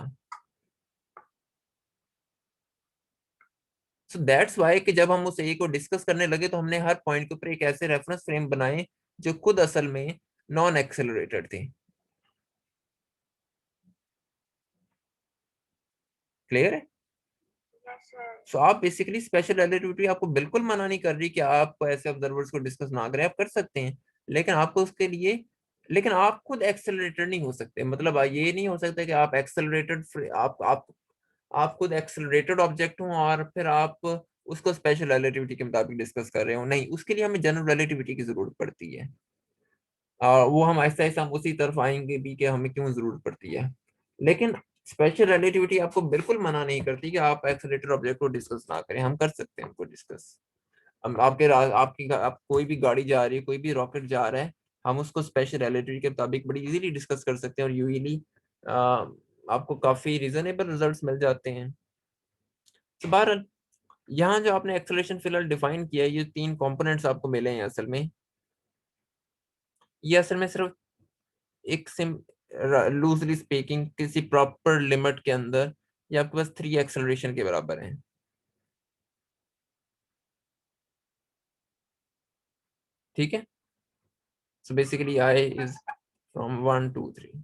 S1: सो दैट्स वाई कि जब हम उस ए को डिस्कस करने लगे तो हमने हर पॉइंट के ऊपर एक ऐसे रेफरेंस फ्रेम बनाए जो खुद असल में नॉन एक्सेलरेटेड थे। क्लियर है?
S2: Yes sir.
S1: सो आप बेसिकली स्पेशल रिलेटिविटी आपको बिल्कुल मना नहीं कर रही कि आप ऐसे ऑब्जर्वर्स को डिस्कस ना करें, आप कर सकते हैं, लेकिन आपको उसके लिए, लेकिन आप खुद एक्सेलरेटेड नहीं हो सकते। मतलब ये नहीं हो सकता कि आप एक्सेलरेटेड आप खुद एक्सेलरेटेड ऑब्जेक्ट हो और फिर आप उसको स्पेशल रिलेटिविटी के मुताबिक डिस्कस कर रहे हो। नहीं, उसके लिए हमें जनरल रिलेटिविटी की जरूरत पड़ती है। वो हम ऐसा ऐसा हम उसी तरफ आएंगे भी कि हमें क्यों जरूरत पड़ती है। लेकिन स्पेशल रिलेटिविटी आपको बिल्कुल मना नहीं करती कि आप एक्सेलरेटेड ऑब्जेक्ट को डिस्कस ना करें, हम कर सकते हैं उनको डिस्कस। हम आप कोई भी गाड़ी जा रही है, कोई भी रॉकेट जा रहा है, हम उसको स्पेशल रिलेटिविटी के मुताबिक बड़ी इजीली डिस्कस कर सकते हैं और यूजली आपको काफी रीजनेबल रिजल्ट्स मिल जाते हैं। तो बहरहाल, यहाँ जो आपने एक्सेलरेशन फिलहाल डिफाइन किया है, ये तीन कंपोनेंट्स आपको मिले हैं असल में, ये असल में सिर्फ एक सिम लूजली स्पीकिंग किसी प्रॉपर लिमिट के अंदर ये आपके पास 3 एक्सेलरेशन के बराबर है। ठीक है? So basically I is from 1 2 3।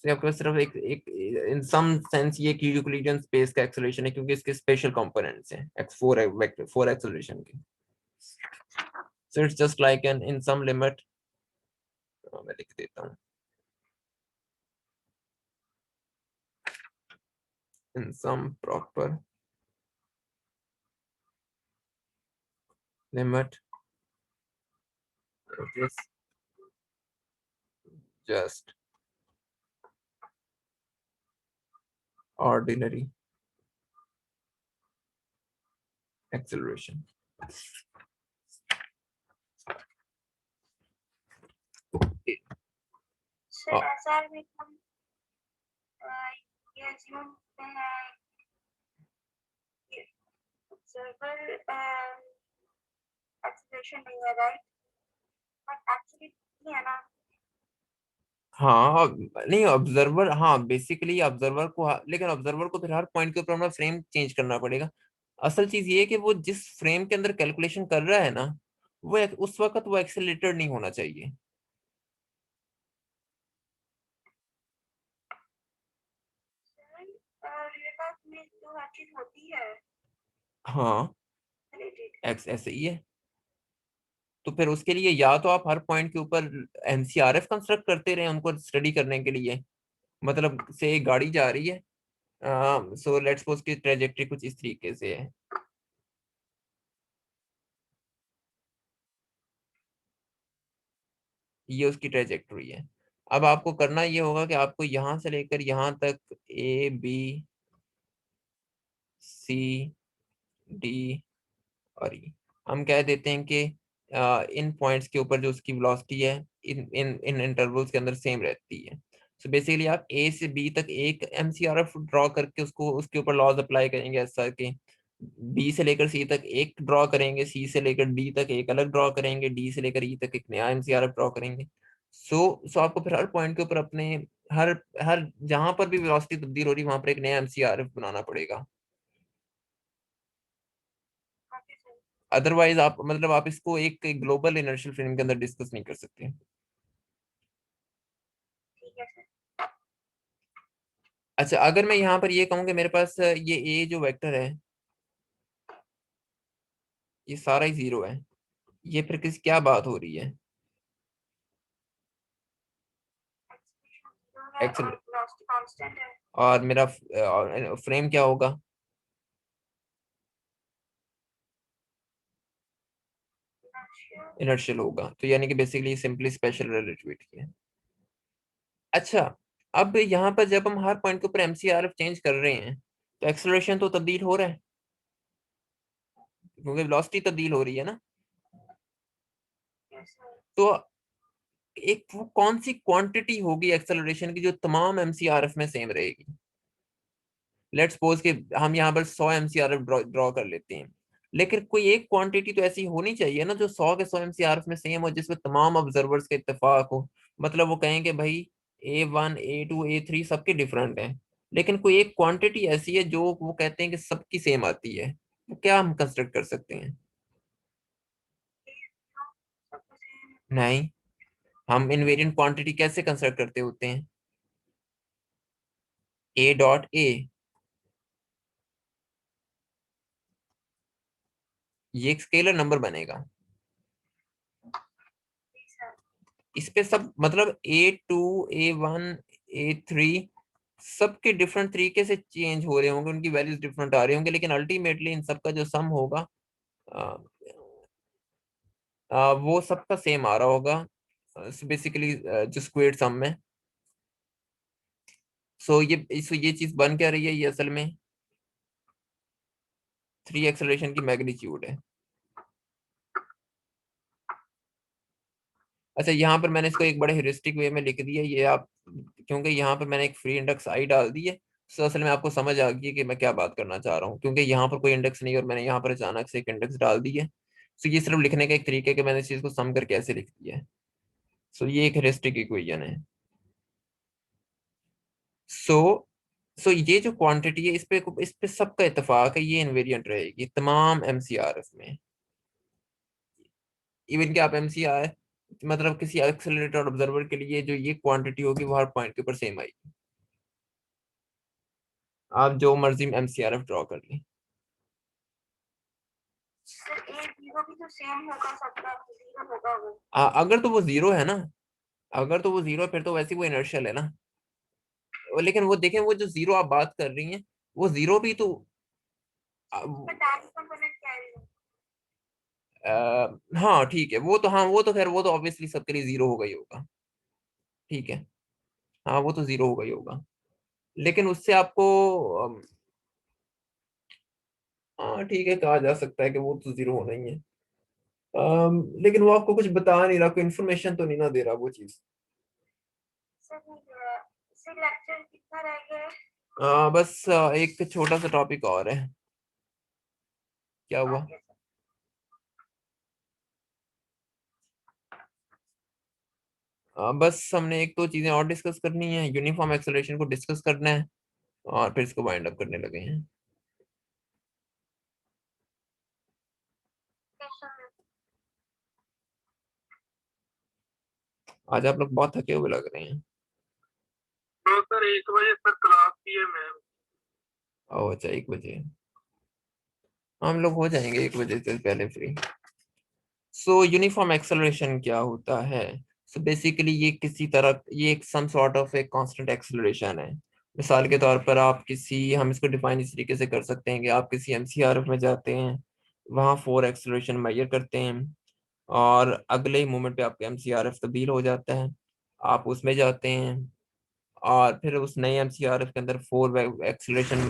S1: तो आपके पास सिर्फ एक एक इन सम सेंस ये कि यूक्लिडियन स्पेस का एक्सेलरेशन है, क्योंकि इसके स्पेशल कंपोनेंट्स हैं x4 वेक्टर 4 एक्सेलरेशन के। So it's just like an in some limit, मैं लिख देता हूँ, in some proper limit it is just ordinary acceleration.
S2: Sir ऐसा भी हम ये assume करते हैं कि observer acceleration नहीं है, राइट? बट एक्चुअली नहीं है ना।
S1: हाँ, नहीं ऑब्जर्वर, हाँ बेसिकली ऑब्जर्वर को, लेकिन ऑब्जर्वर को फिर हर पॉइंट के ऊपर अपना फ्रेम चेंज करना पड़ेगा। असल चीज ये है कि वो जिस फ्रेम के अंदर कैलकुलेशन कर रहा है ना, उस वक्त वो एक्सेलरेटेड नहीं होना चाहिए।
S2: सर रियल लाइफ में तो हर चीज होती है
S1: हाँ,
S2: रिलेटेड।
S1: एक्स ऐसे ही है। तो फिर उसके लिए या तो आप हर पॉइंट के ऊपर एनसीआरएफ कंस्ट्रक्ट करते रहे उनको स्टडी करने के लिए। मतलब से एक गाड़ी जा रही है, सो लेट्स सपोज की ट्रेजेक्टरी कुछ इस तरीके से है, ये उसकी ट्रेजेक्टरी है। अब आपको करना ये होगा कि आपको यहां से लेकर यहां तक A B C D और E, हम कह देते हैं कि इन पॉइंट्स के ऊपर जो उसकी वेलोसिटी है इन इन इन इंटरवल्स के अंदर सेम रहती है। सो बेसिकली आप A से B तक एक एमसीआरएफ ड्रॉ करके उसको उसके ऊपर लॉज अप्लाई करेंगे ऐसा कि B से लेकर C तक एक ड्रॉ करेंगे, C से लेकर D तक एक अलग ड्रॉ करेंगे, D से लेकर E तक एक नया एमसीआरएफ ड्रॉ करेंगे। सो आपको फिर हर पॉइंट के ऊपर अपने हर हर जहां पर भी वेलोसिटी तब्दील हो रही है वहां पर एक नया एमसीआरएफ बनाना पड़ेगा।
S2: Okay sir.
S1: अदरवाइज आप मतलब आप इसको एक ग्लोबल इनर्शियल फ्रेम के अंदर डिस्कस नहीं कर सकते।
S2: ठीक है सर।
S1: अच्छा, अगर मैं यहाँ पर ये कहूँ कि मेरे पास ये ए जो वेक्टर है ये सारा ही जीरो है, ये फिर किस क्या बात हो रही है?
S2: एक्सप्रेशन 0 है
S1: एक्सल
S2: और वेलोसिटी कांस्टेंट है।
S1: और मेरा फ्रेम क्या होगा?
S2: इनर्शियल।
S1: इनर्शियल होगा, तो यानी कि बेसिकली सिंपली स्पेशल रिलेटिविटी है। अच्छा, अब यहाँ पर जब हम हर पॉइंट के ऊपर एमसीआरएफ चेंज कर रहे हैं तो एक्सेलरेशन तो तब्दील हो रहा है, क्योंकि वेलोसिटी तब्दील हो रही है ना।
S2: Yes sir.
S1: तो एक वो कौन सी क्वांटिटी होगी एक्सेलरेशन की जो तमाम एमसीआरएफ में सेम रहेगी? लेट्स सपोज कि हम यहाँ पर 100 एमसीआरएफ ड्रॉ कर लेते हैं, लेकिन कोई एक क्वांटिटी तो ऐसी होनी चाहिए ना जो 100 के 100 एमसीआरएफ में सेम हो, जिसमें तमाम ऑब्जर्वर्स के इत्तेफाक हो। मतलब वो कहें कि भाई A1 A2 A3 सबके डिफरेंट हैं, लेकिन कोई एक क्वांटिटी ऐसी है जो वो कहते हैं कि सबकी सेम आती है। वो क्या हम कंस्ट्रक्ट कर सकते हैं?
S2: सब कुछ है।
S1: नहीं, हम इनवेरिएंट क्वांटिटी कैसे कंस्ट्रक्ट करते होते हैं? A.A ये एक स्केलर नंबर बनेगा।
S2: जी सर।
S1: इस पे सब मतलब A2 A1 A3 सबके डिफरेंट तरीके से चेंज हो रहे होंगे, उनकी वैल्यूज डिफरेंट आ रही होंगे, लेकिन अल्टीमेटली इन सबका जो सम होगा आ, वो सबका सेम आ रहा होगा, बेसिकली जो स्क्वेयर्ड सम में। सो ये चीज बन क्या रही है? ये असल में 3 एक्सेलरेशन की मैग्नीट्यूड है। अच्छा, यहाँ पर मैंने इसको एक बड़े हेरिस्टिक वे में लिख दिया, ये आप, क्योंकि यहाँ पर मैंने एक फ्री इंडेक्स आई डाल दी है। तो असल में आपको समझ आ गई है कि मैं क्या बात करना चाह रहा हूँ, क्योंकि यहाँ पर कोई इंडेक्स नहीं और मैंने यहाँ पर अचानक से एक इंडेक्स डाल दी है। सो ये सिर्फ लिखने का एक तरीका है कि मैंने इस चीज को सम करके ऐसे लिख दिया है। सो ये एक हेरिस्टिक इक्वेशन है। सो ये जो क्वांटिटी है इस पे सबका इत्तेफाक है, ये इनवेरिएंट रहेगी तमाम एमसीआरएफ में। इवन कि आप एमसीआर मतलब किसी एक्सेलरेटेड ऑब्जर्वर के लिए जो ये क्वांटिटी होगी वो हर पॉइंट के ऊपर सेम आएगी, आप जो मर्जी एमसीआरएफ ड्रॉ कर लें।
S2: सर ए जीरो भी तो सेम होगा, सबका जीरो होगा वो।
S1: अगर तो वो जीरो है ना, अगर तो वो जीरो है फिर तो वैसे ही वो इनर्शियल है ना। लेकिन वो देखें, वो जो जीरो आप बात कर रही हैं वो जीरो भी तो
S2: उसका टाइम कंपोनेंट क्या है?
S1: हाँ ठीक है, वो तो, हाँ वो तो खैर वो तो ऑब्वियसली सबके लिए जीरो होगा ही होगा। ठीक है, हाँ वो तो जीरो होगा ही होगा, लेकिन उससे आपको हाँ ठीक है, कहा जा सकता है कि वो तो जीरो होना ही है। लेकिन वो आपको कुछ बता नहीं रहा, कोई इन्फॉर्मेशन तो नहीं ना दे रहा वो चीज।
S2: सर सर लेक्चर कितना रह गया है?
S1: बस एक छोटा सा टॉपिक और है। क्या हुआ?
S2: Okay sir.
S1: बस हमने एक दो चीजें और डिस्कस करनी है, यूनिफॉर्म एक्सेलरेशन को डिस्कस करना है और फिर इसको वाइंड अप करने लगे हैं।
S2: Yes sir.
S1: आज आप लोग बहुत थके हुए लग रहे हैं।
S2: तो सर 1 बजे सर क्लास भी है मैम।
S1: ओह अच्छा, 1 बजे। हम लोग हो जाएंगे 1 बजे से पहले फ्री। सो यूनिफॉर्म एक्सेलरेशन क्या होता है? सो बेसिकली ये किसी तरह, ये एक सम सॉर्ट ऑफ एक कांस्टेंट एक्सेलरेशन है। मिसाल के तौर पर आप किसी, हम इसको डिफाइन इस तरीके से कर सकते हैं कि आप किसी एमसीआरएफ में जाते हैं, वहाँ 4 एक्सेलरेशन मेजर करते हैं और अगले ही मोमेंट पे आपका एमसीआरएफ तब्दील हो जाता है, आप उसमें जाते हैं और फिर उस नए एमसीआरएफ के अंदर 4 एक्सेलरेशन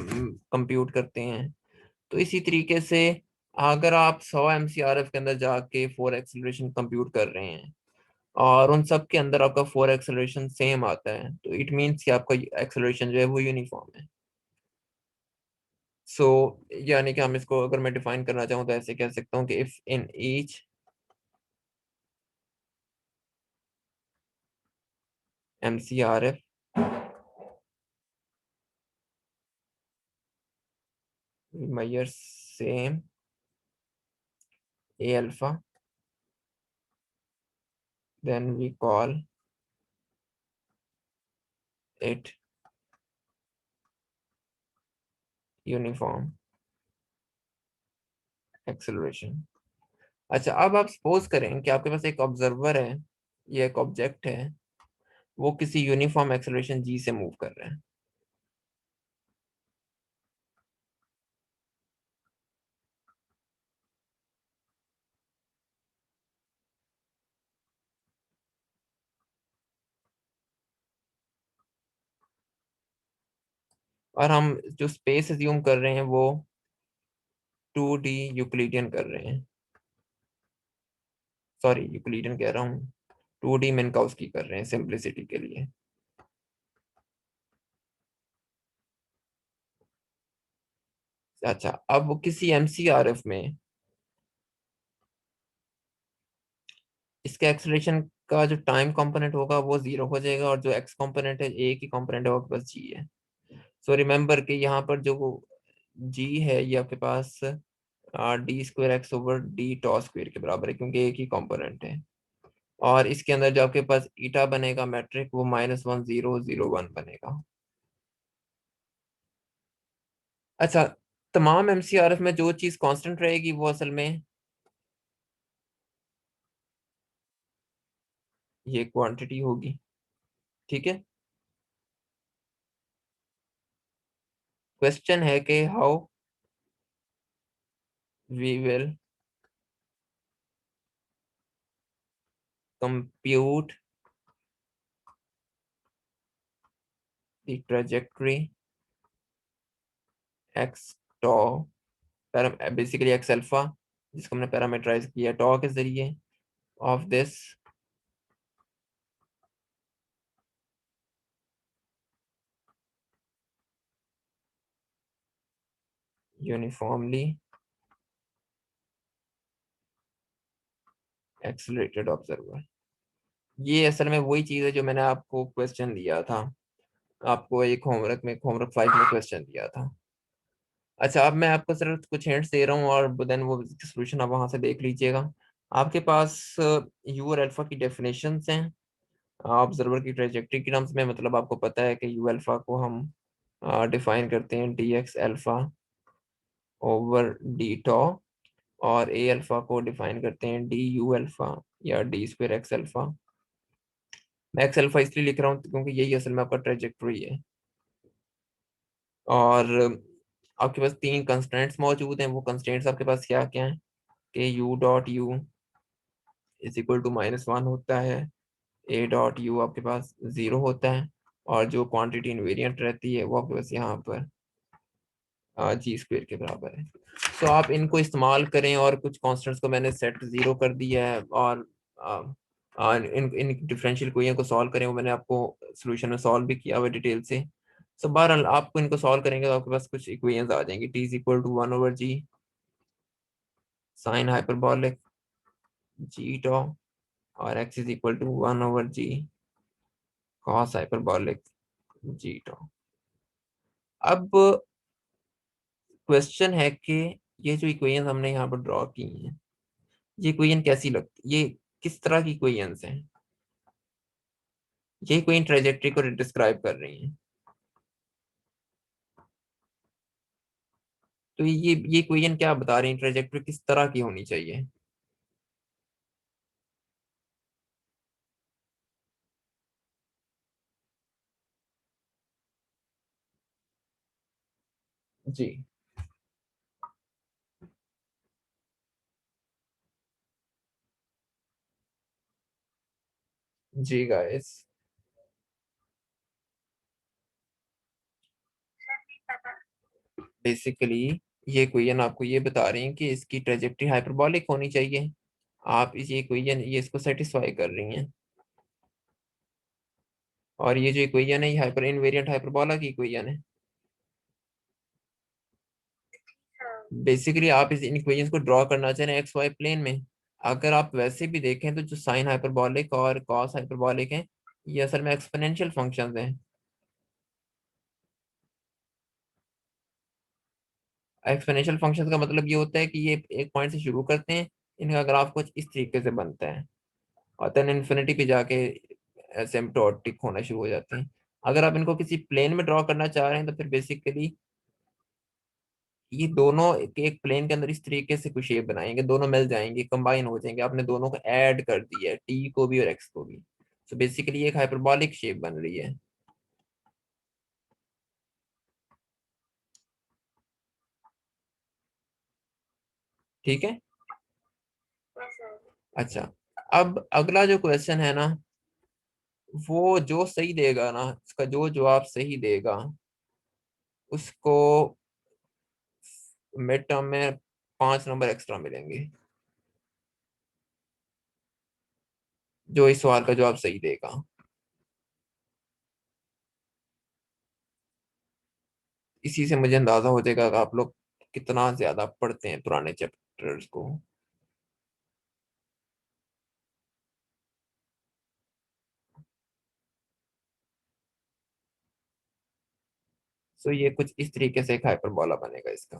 S1: कंप्यूट करते हैं। तो इसी तरीके से अगर आप 100 एमसीआरएफ के अंदर जाके 4 एक्सेलरेशन कंप्यूट कर रहे हैं और उन सब के अंदर आपका 4 एक्सेलरेशन सेम आता है, तो इट मीन्स कि आपका एक्सेलरेशन जो है वो यूनिफॉर्म है। सो यानी कि हम इसको अगर मैं डिफाइन करना चाहूँ तो ऐसे कह सकता हूँ कि if in each MCRF measure same a alpha, then we call it uniform acceleration. अच्छा, अब आप सपोज करें कि आपके पास एक ऑब्जर्वर है, ये एक ऑब्जेक्ट है, वो किसी यूनिफॉर्म एक्सेलरेशन जी से मूव कर रहे हैं। और हम जो स्पेस अज्यूम कर रहे हैं वो 2D यूक्लिडियन कर रहे हैं, सॉरी यूक्लिडियन कह रहा हूँ, 2D मिन्काउस्की कर रहे हैं सिंप्लिसिटी के लिए। अच्छा, अब वो किसी एमसीआरएफ में इसके एक्सेलरेशन का जो टाइम कंपोनेंट होगा वो 0 हो जाएगा, और जो एक्स कंपोनेंट है, एक ही कंपोनेंट है, वो आपके पास जी है। सो रिमेंबर कि यहाँ पर जो जी है ये आपके पास d²x/d टॉ² के बराबर है, क्योंकि एक ही कंपोनेंट है। और इसके अंदर जो आपके पास ईटा बनेगा मैट्रिक, वो -1 0 0 1 बनेगा। अच्छा, तमाम एमसीआरएफ में जो चीज कांस्टेंट रहेगी वो असल में ये क्वांटिटी होगी। ठीक है, क्वेश्चन है कि how we will compute the trajectory x tau, basically x alpha, जिसको हमने पैरामीटराइज किया टॉ के जरिए, of this uniformly accelerated observer. ये असल में वही चीज है जो मैंने आपको क्वेश्चन दिया था, आपको एक होमवर्क में, होमवर्क 5 में क्वेश्चन दिया था। अच्छा, अब मैं आपको सिर्फ कुछ हिंट्स दे रहा हूँ, और देन वो सोल्यूशन आप वहां से देख लीजिएगा। आपके पास यू और अल्फा की डेफिनेशंस हैं ऑब्जर्वर की ट्रेजेक्टरी की टर्म्स में। मतलब आपको पता है कि यू अल्फा को हम डिफाइन करते हैं dx अल्फा/d टॉ, और ए अल्फा को डिफाइन करते हैं du अल्फा या d²x अल्फा। मैं एक्स अल्फा इसलिए लिख रहा हूँ क्योंकि यही असल में आपका ट्रेजेक्टरी है। और आपके पास 3 कंस्ट्रेंट्स मौजूद हैं। वो कंस्ट्रेंट्स आपके पास क्या क्या हैं कि u.u=-1 होता है, a.u आपके पास 0 होता है, और जो क्वांटिटी इनवेरिएंट रहती है वो आपके पास यहाँ पर g² के बराबर है। तो आप इनको इस्तेमाल करें, और कुछ कॉन्स्टेंट्स को मैंने सेट 0 कर दिया है, और इन इन डिफरेंशियल इक्वेशन को सॉल्व करें, वो मैंने आपको सोल्यूशन में सॉल्व भी किया हुआ डिटेल से। सो बहरहाल आपको इनको सॉल्व करेंगे तो आपके पास कुछ इक्वेशंस आ जाएंगी। t=1/g साइन हाइपरबॉलिक जी टॉ, और x=1/g कॉस हाइपरबॉलिक जी टॉ। अब क्वेश्चन है कि ये जो इक्वेशन हमने यहाँ पर ड्रॉ की हैं, ये इक्वेशन कैसी लगती, ये किस तरह की इक्वेशंस हैं? ये इक्वेशन ट्रेजेक्टरी को डिस्क्राइब कर रही हैं। तो ये इक्वेशन क्या बता रही है, ट्रेजेक्टरी किस तरह की होनी चाहिए? जी जी गाइस,
S2: सर नहीं पता।
S1: बेसिकली ये इक्वेशन आपको ये बता रही है कि इसकी ट्रेजेक्टरी हाइपरबॉलिक होनी चाहिए। आप इस ये इक्वेशन ये इसको सेटिस्फाई कर रही हैं, और ये जो इक्वेशन है ये हाइपर इनवेरिएंट हाइपरबोला की इक्वेशन है।
S2: सर
S1: बेसिकली आप इस इन इक्वेशंस को ड्रॉ करना चाह रहे हैं एक्स वाई प्लेन में। अगर आप वैसे भी देखें तो जो साइन हाइपरबॉलिक और कॉस हाइपरबॉलिक हैं, ये असल में एक्सपोनेंशियल फंक्शंस हैं। एक्सपोनेंशियल फंक्शंस का मतलब ये होता है कि ये एक पॉइंट से शुरू करते हैं, इनका ग्राफ कुछ इस तरीके से बनता है, और देन इन्फिनिटी पे जाके एसिम्प्टोटिक होना शुरू हो जाते हैं। अगर आप इनको किसी प्लेन में ड्रॉ करना चाह रहे हैं तो फिर बेसिकली ये दोनों एक प्लेन के अंदर इस तरीके से कुछ शेप बनाएंगे, दोनों मिल जाएंगे, कंबाइन हो जाएंगे, आपने दोनों को ऐड कर दिया है, टी को भी और एक्स को भी। सो बेसिकली एक हाइपरबॉलिक शेप बन रही है। ठीक है।
S2: yes sir.
S1: अच्छा, अब अगला जो क्वेश्चन है ना, वो जो सही देगा ना, उसका जो जवाब सही देगा उसको मिड टर्म में 5 नंबर एक्स्ट्रा मिलेंगे, जो इस सवाल का जवाब सही देगा। इसी से मुझे अंदाजा हो जाएगा कि आप लोग कितना ज्यादा पढ़ते हैं पुराने चैप्टर्स को। सो ये कुछ इस तरीके से एक हाइपरबोला बनेगा इसका।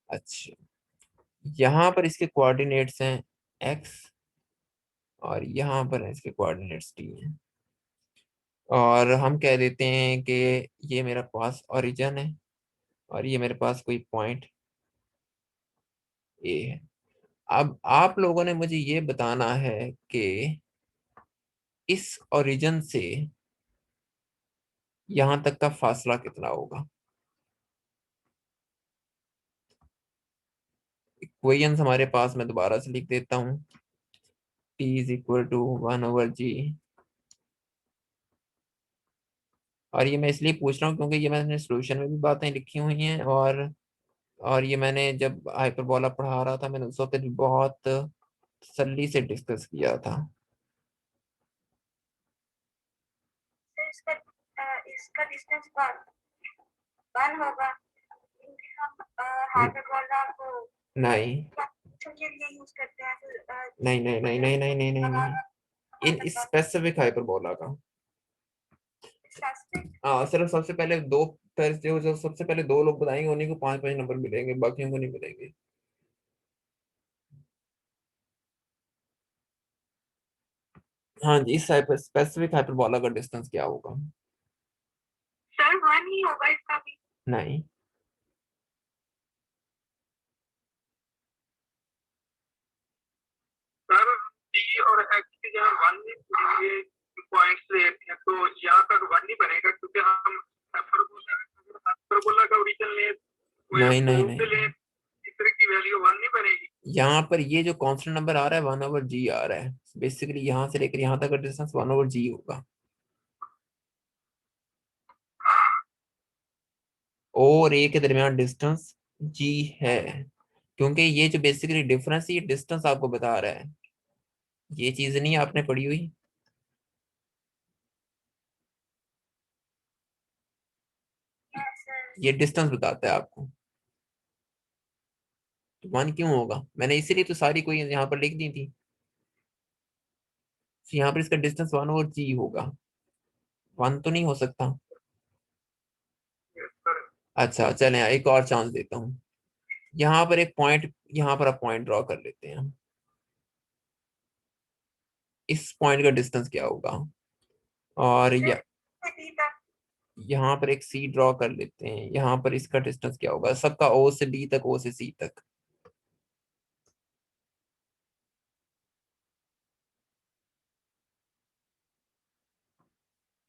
S1: अच्छा, यहाँ पर इसके कोऑर्डिनेट्स हैं एक्स, और यहाँ पर इसके कोऑर्डिनेट्स टी हैं, और हम कह देते हैं कि ये मेरे पास ओरिजिन है और ये मेरे पास कोई पॉइंट ए है। अब आप लोगों ने मुझे ये बताना है कि इस ओरिजिन से यहाँ तक का फासला कितना होगा। इक्वेशंस हमारे पास, मैं दोबारा से लिख देता हूँ, T is equal to 1/g। और ये मैं इसलिए पूछ रहा हूँ क्योंकि ये मैंने सॉल्यूशन में भी बातें लिखी हुई हैं, और ये मैंने जब हाइपरबोला पढ़ा रहा था मैंने उस वक्त भी बहुत तसल्ली से डिस्कस किया था।
S2: सर इसका डिस्टेंस वन होगा, क्योंकि हम हाइपरबोला को
S1: नहीं
S2: फंक्शन के लिए यूज करते हैं, फिर
S1: नहीं नहीं नहीं नहीं नहीं नहीं नहीं नहीं, इन स्पेसिफिक हाइपरबोला का।
S2: स्पेसिफिक।
S1: हाँ, सिर्फ सबसे पहले दो तरह जो सबसे पहले दो लोग बताएंगे उन्हीं को 5-5 नंबर मिलेंगे, बाकियों को नहीं मिलेंगे। हाँ जी, इस स्पेसिफिक हाइपरबोला का डिस्टेंस क्या होगा।
S2: सर वन ही होगा इसका भी।
S1: नहीं,
S2: सर टी और एक्स की जगह वन ही पॉइंट्स लेते हैं तो यहाँ पर वन ही बनेगा, क्योंकि हम हाइपरबोला का ओरिजिन ले
S1: नहीं नहीं
S2: प्रूफ
S1: नहीं,
S2: ले, तीसरे की वैल्यू वन नहीं बनेगी।
S1: यहाँ पर ये जो कांस्टेंट नंबर आ रहा है 1/g आ रहा है, बेसिकली यहाँ से लेकर यहाँ तक का डिस्टेंस 1/g होगा। और ए के दरमियान डिस्टेंस g है, क्योंकि ये जो बेसिकली डिफरेंस ये डिस्टेंस आपको बता रहा है, ये चीज नहीं आपने पढ़ी हुई, ये डिस्टेंस बताता है आपको। तो वन क्यों होगा, मैंने इसीलिए तो सारी कोई यहाँ पर लिख दी थी। तो यहाँ पर इसका डिस्टेंस 1/g होगा, वन तो नहीं हो सकता। अच्छा चलें, एक और चांस देता हूँ। यहाँ पर एक पॉइंट, यहाँ पर आप पॉइंट ड्रॉ कर लेते हैं, इस पॉइंट का डिस्टेंस क्या होगा। और यहाँ पर एक सी ड्रॉ कर लेते हैं, यहाँ पर इसका डिस्टेंस क्या होगा, सबका ओ से बी तक, ओ से सी तक।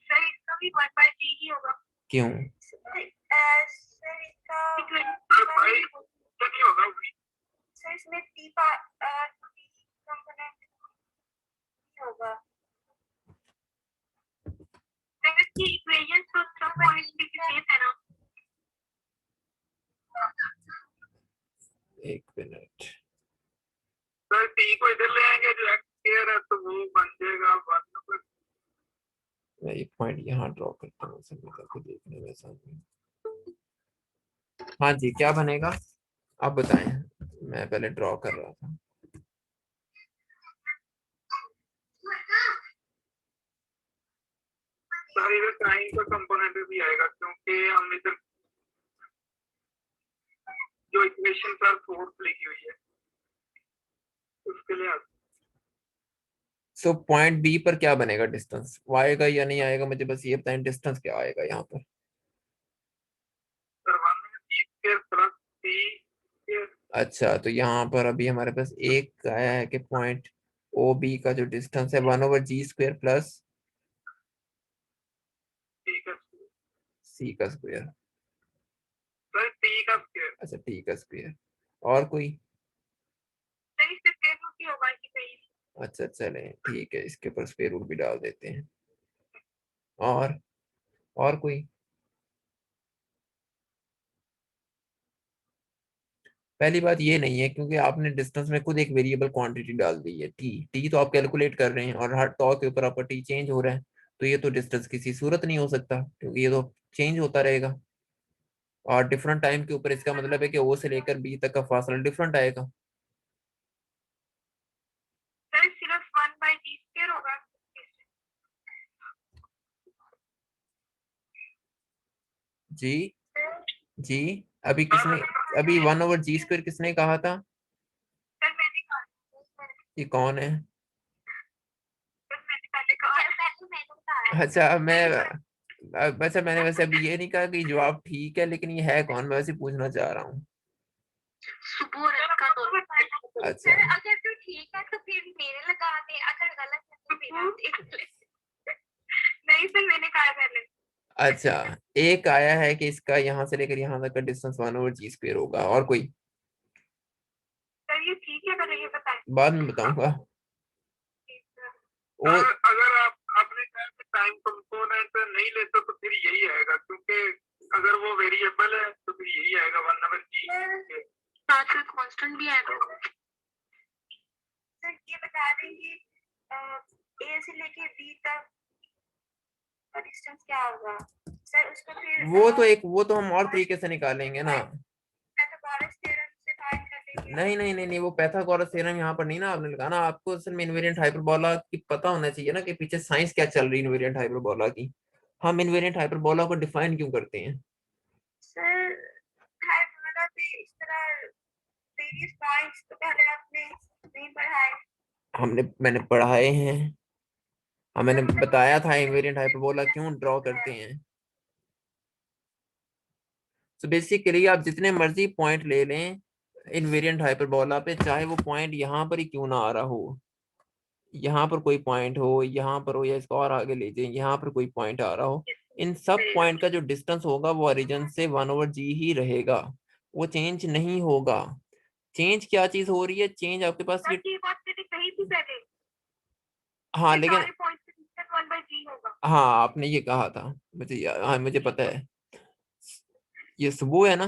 S2: सर इसका भी वन बाई टी ही होगा।
S1: क्यों।
S2: सर इसका नहीं होगा, सर इसमें टी कंपोनेंट होगा। सर इसकी इक्वेशन तो सब पॉइंट्स भी सेम है ना।
S1: एक मिनट,
S2: सर टी को इधर ले आएंगे जो एक्स स्क्वायर है तो वो बन जाएगा वन।
S1: मैं एक पॉइंट यहाँ ड्रॉ करता हूँ, सब को देखने में आसान है। हाँ जी, क्या बनेगा आप बताएं, मैं पहले ड्रॉ कर रहा था।
S2: सर इधर साइन का कंपोनेंट भी आएगा, क्योंकि हम इधर जो इक्वेशन सर फोर्थ लिखी हुई है उसके लिए
S1: सो पॉइंट बी पर क्या बनेगा डिस्टेंस, वो आएगा या नहीं आएगा, मुझे बस ये बताएं डिस्टेंस क्या आएगा यहाँ पर।
S2: सर वन स्क्वायर
S1: अच्छा, तो यहाँ पर अभी हमारे पास एक आया है कि पॉइंट ओ बी का जो डिस्टेंस है 1/g² प्लस
S2: ठीक है
S1: सी का स्क्वायर।
S2: सर, टी का स्क्वायर।
S1: अच्छा, टी का स्क्वायर। और कोई?
S2: नहीं, सिर्फ स्क्वायर ही होगा कि सही।
S1: अच्छा, चलें ठीक है, इसके ऊपर स्क्वायर रूट भी डाल देते हैं। और कोई? पहली बात ये नहीं है क्योंकि आपने डिस्टेंस में खुद एक वेरिएबल क्वांटिटी डाल दी है, टी। टी तो आप कैलकुलेट कर रहे हैं और हर टॉ के ऊपर आपका टी चेंज हो रहा है, तो ये तो डिस्टेंस किसी सूरत नहीं हो सकता क्योंकि ये तो चेंज होता रहेगा। और डिफरेंट टाइम के ऊपर इसका मतलब है कि ओ से लेकर बी तक का फासला डिफरेंट आएगा।
S2: सर, सिर्फ 1/g² होगा।
S1: जी जी। अभी किसने, अभी 1/g² किसने कहा था?
S2: सर, मैंने कहा। सर,
S1: ये कौन है?
S2: मैंने पहले कहा। पहले मैंने कहा।
S1: अच्छा मैं,
S2: नहीं सर।
S1: अच्छा मैंने वैसे अभी ये नहीं कहा कि जवाब ठीक है, लेकिन ये है कौन, मैं वैसे पूछना चाह रहा हूँ।
S2: सुबह का तो
S1: अच्छा
S2: सर, अगर तो ठीक है तो फिर मेरे लगा दे, अगर गलत है तो मेरा देख ले। नहीं सर, मैंने कहा पहले।
S1: अच्छा, एक आया है कि इसका यहाँ से लेकर यहाँ तक का डिस्टेंस 1/g² होगा। और कोई?
S2: सर, ये ठीक है, पहले ये बताएं।
S1: बाद में बताऊंगा। ओ,
S2: अगर आप आपने कहा कि टाइम कंपोनेंट नहीं लेते तो फिर यही आएगा, क्योंकि अगर वो वेरिएबल है तो फिर यही आएगा 1/g। साथ साथ कांस्टेंट भी आएगा। सर, ये बता देंगे ए से लेके बी तक का डिस्टेंस क्या होगा? सर, उसको फिर
S1: वो तो हम और तरीके से निकालेंगे ना।
S2: पाइथागोरस थ्योरम से फाइंड कर लेंगे।
S1: नहीं नहीं नहीं नहीं, वो पाइथागोरस थ्योरम यहाँ पर नहीं ना आपने लगाना। आपको असल में इनवेरिएंट हाइपरबोला की पता होना चाहिए ना कि पीछे साइंस क्या चल रही है इनवेरिएंट हाइपरबोला की। हम इनवेरिएंट हाइपरबोला को डिफाइन क्यों करते हैं?
S2: सर, हाइपरबोला पे इस तरह वेरियस पॉइंट्स तो पहले आपने नहीं पढ़ाए।
S1: मैंने पढ़ाए हैं। हाँ, मैंने
S2: सर, मतलब
S1: बताया था इनवेरिएंट हाइपरबोला क्यों ड्रॉ करते हैं। तो बेसिकली आप जितने मर्जी पॉइंट ले लें इनवेरिएंट हाइपरबोला पे, चाहे वो पॉइंट यहाँ पर ही क्यों ना आ रहा हो, यहाँ पर कोई पॉइंट हो, यहाँ पर हो, या इसको और आगे ले जाए, यहाँ पर कोई पॉइंट आ रहा हो, इन सब पॉइंट का जो डिस्टेंस होगा वो ओरिजिन से 1/g ही रहेगा, वो चेंज नहीं होगा। चेंज क्या चीज हो रही है? चेंज आपके पास ये,
S2: ये बात मैंने कही थी पहले
S1: हाँ
S2: कि
S1: लेकिन,
S2: सारे पॉइंट्स का डिस्टेंस 1/g होगा।
S1: हाँ आपने ये कहा था, हाँ मुझे पता है। ये सुबह है ना?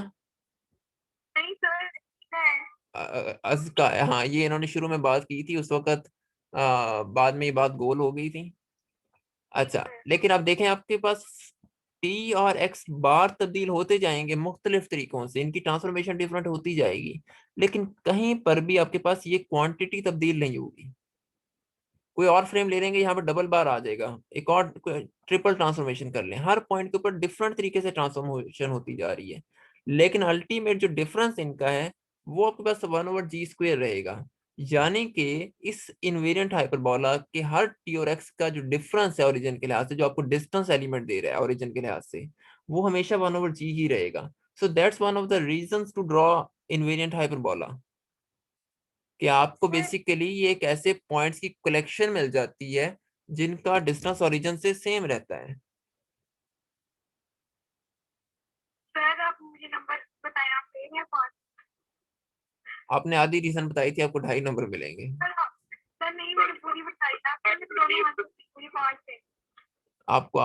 S2: नहीं सर, है।
S1: अज़का है, हाँ ये इन्होंने शुरू में बात की थी उस वक्त, बाद में ये बात गोल हो गई थी। अच्छा, लेकिन अब देखें आपके पास टी और एक्स बार तब्दील होते जाएंगे मुख्तलिफ तरीकों से, इनकी ट्रांसफॉर्मेशन डिफरेंट होती जाएगी, लेकिन कहीं पर भी आपके पास ये क्वांटिटी तब्दील नहीं होगी। कोई और फ्रेम ले लेंगे, यहाँ पर डबल बार आ जाएगा, एक और ट्रिपल ट्रांसफॉर्मेशन कर लें, हर पॉइंट के ऊपर डिफरेंट तरीके से ट्रांसफॉर्मेशन होती जा रही है, लेकिन अल्टीमेट जो डिफरेंस इनका है वो आपके पास 1/g² रहेगा। यानी कि इस इनवेरिएंट हाइपरबोला के हर टी और एक्स का जो डिफरेंस है ओरिजिन के लिहाज से, जो आपको डिस्टेंस एलिमेंट दे रहा है ओरिजिन के लिहाज से, वो हमेशा 1/g ही रहेगा। So that's one of the reasons to draw invariant hyperbola, कि आपको बेसिकली ये एक ऐसे पॉइंट्स की कलेक्शन मिल जाती है जिनका डिस्टेंस ओरिजिन से सेम रहता है।
S2: सर, आप मुझे नंबर बताएं, आप दे रहे हैं 5।
S1: आपने आधी रीजन बताई थी, आपको 2.5 नंबर मिलेंगे।
S2: सर नहीं, मैंने पूरी बताई था, मैंने दोनों हाथ से पूरी 5 थे।
S1: आपको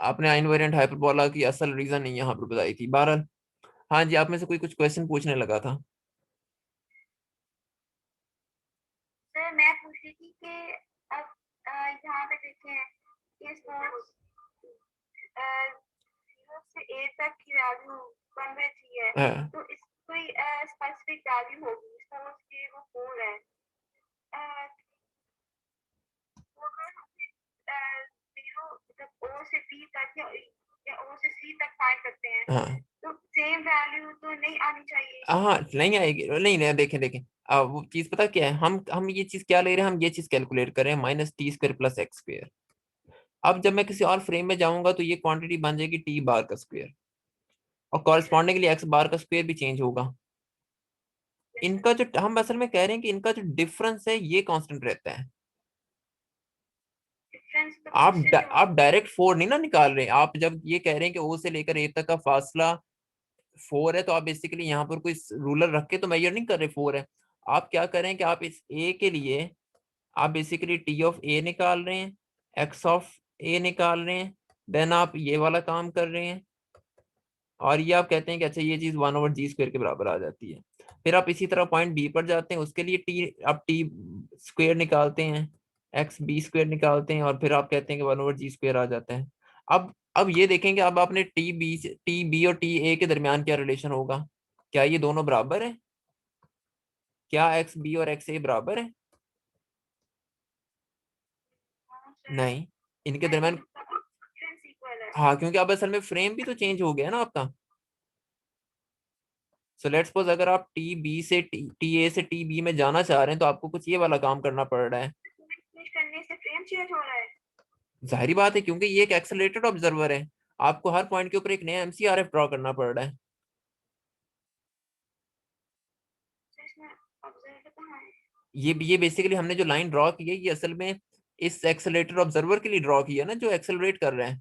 S1: आपने इनवेरिएंट हाइपरबोला की असल रीजन नहीं यहाँ पर बताई थी। बहरहाल, हाँ जी, आप में से कोई कुछ क्वेश्चन पूछने लगा था।
S2: सर, मैं पूछ रही थी कि अब यहाँ पे देखें इस नोट्स 0 से A तक की वैल्यू 1/g है,
S1: हाँ,
S2: तो इस कोई स्पेसिफिक वैल्यू होगी, सपोज कि वो 4 है। अ, तो अगर हम 0 मतलब O से B तक या O से C तक फाइंड करते हैं,
S1: हाँ,
S2: तो सेम वैल्यू तो नहीं आनी चाहिए।
S1: हाँ नहीं आएगी, नहीं नहीं, देखें देखें, अब वो चीज पता क्या है, हम ये चीज क्या ले रहे हैं, हम ये चीज कैलकुलेट कर रहे हैं -t² + x²। अब जब मैं किसी और फ्रेम में जाऊंगा तो ये क्वांटिटी बन जाएगी टी बार का स्क्वायर, और कॉरेस्पॉन्डिंगली एक्स बार का स्क्वायर भी चेंज होगा। इनका जो हम असल में कह रहे हैं कि इनका जो डिफरेंस है ये कांस्टेंट रहता है।
S2: डिफरेंस तो कांस्टेंट है।
S1: आप डायरेक्ट 4 नहीं ना निकाल रहे, आप जब ये कह रहे हैं कि ओ से लेकर ए तक का फासला 4 है, तो आप बेसिकली यहाँ पर कोई रूलर रख के तो मेजर नहीं कर रहे 4 है। आप क्या कर रहे हैं कि आप इस ए के लिए आप बेसिकली टी ऑफ ए निकाल रहे हैं, एक्स ऑफ ए निकाल रहे हैं, देन आप ये वाला काम कर रहे हैं, और ये आप कहते हैं कि अच्छा ये चीज 1/g² के बराबर आ जाती है। फिर आप इसी तरह पॉइंट बी पर जाते हैं, उसके लिए टी आप टी स्क्वेयर निकालते हैं, एक्स बी स्क्वेयर निकालते हैं, और फिर आप कहते हैं कि 1/g² आ जाता है। अब ये देखेंगे, अब आपने टी बी और टी ए के दरमियान क्या रिलेशन होगा, क्या ये दोनों बराबर है, क्या एक्स बी और एक्स ए बराबर है?
S2: हाँ सर,
S1: नहीं, इनके
S2: नहीं
S1: दरमियान।
S2: इनका डिफरेंस इक्वल है।
S1: हाँ, क्योंकि अब असल में फ्रेम भी तो चेंज हो गया ना आपका। सो लेट्स सपोज अगर आप टी ए से टी बी में जाना चाह रहे हैं, तो आपको कुछ ये वाला काम करना पड़ रहा है।
S2: चेंज करने से फ्रेम चेंज हो रहा है।
S1: जाहिर बात है, क्योंकि ये एक एक्सेलरेटेड ऑब्जर्वर है, आपको हर पॉइंट के ऊपर एक नया एमसीआरएफ ड्रॉ करना पड़ रहा है।
S2: तो इसमें ऑब्जर्वर कहाँ है?
S1: ये बेसिकली हमने जो लाइन ड्रॉ की है, ये असल में इस एक्सेलरेटेड ऑब्जर्वर के लिए ड्रॉ की है ना, जो एक्सेलरेट कर रहा है।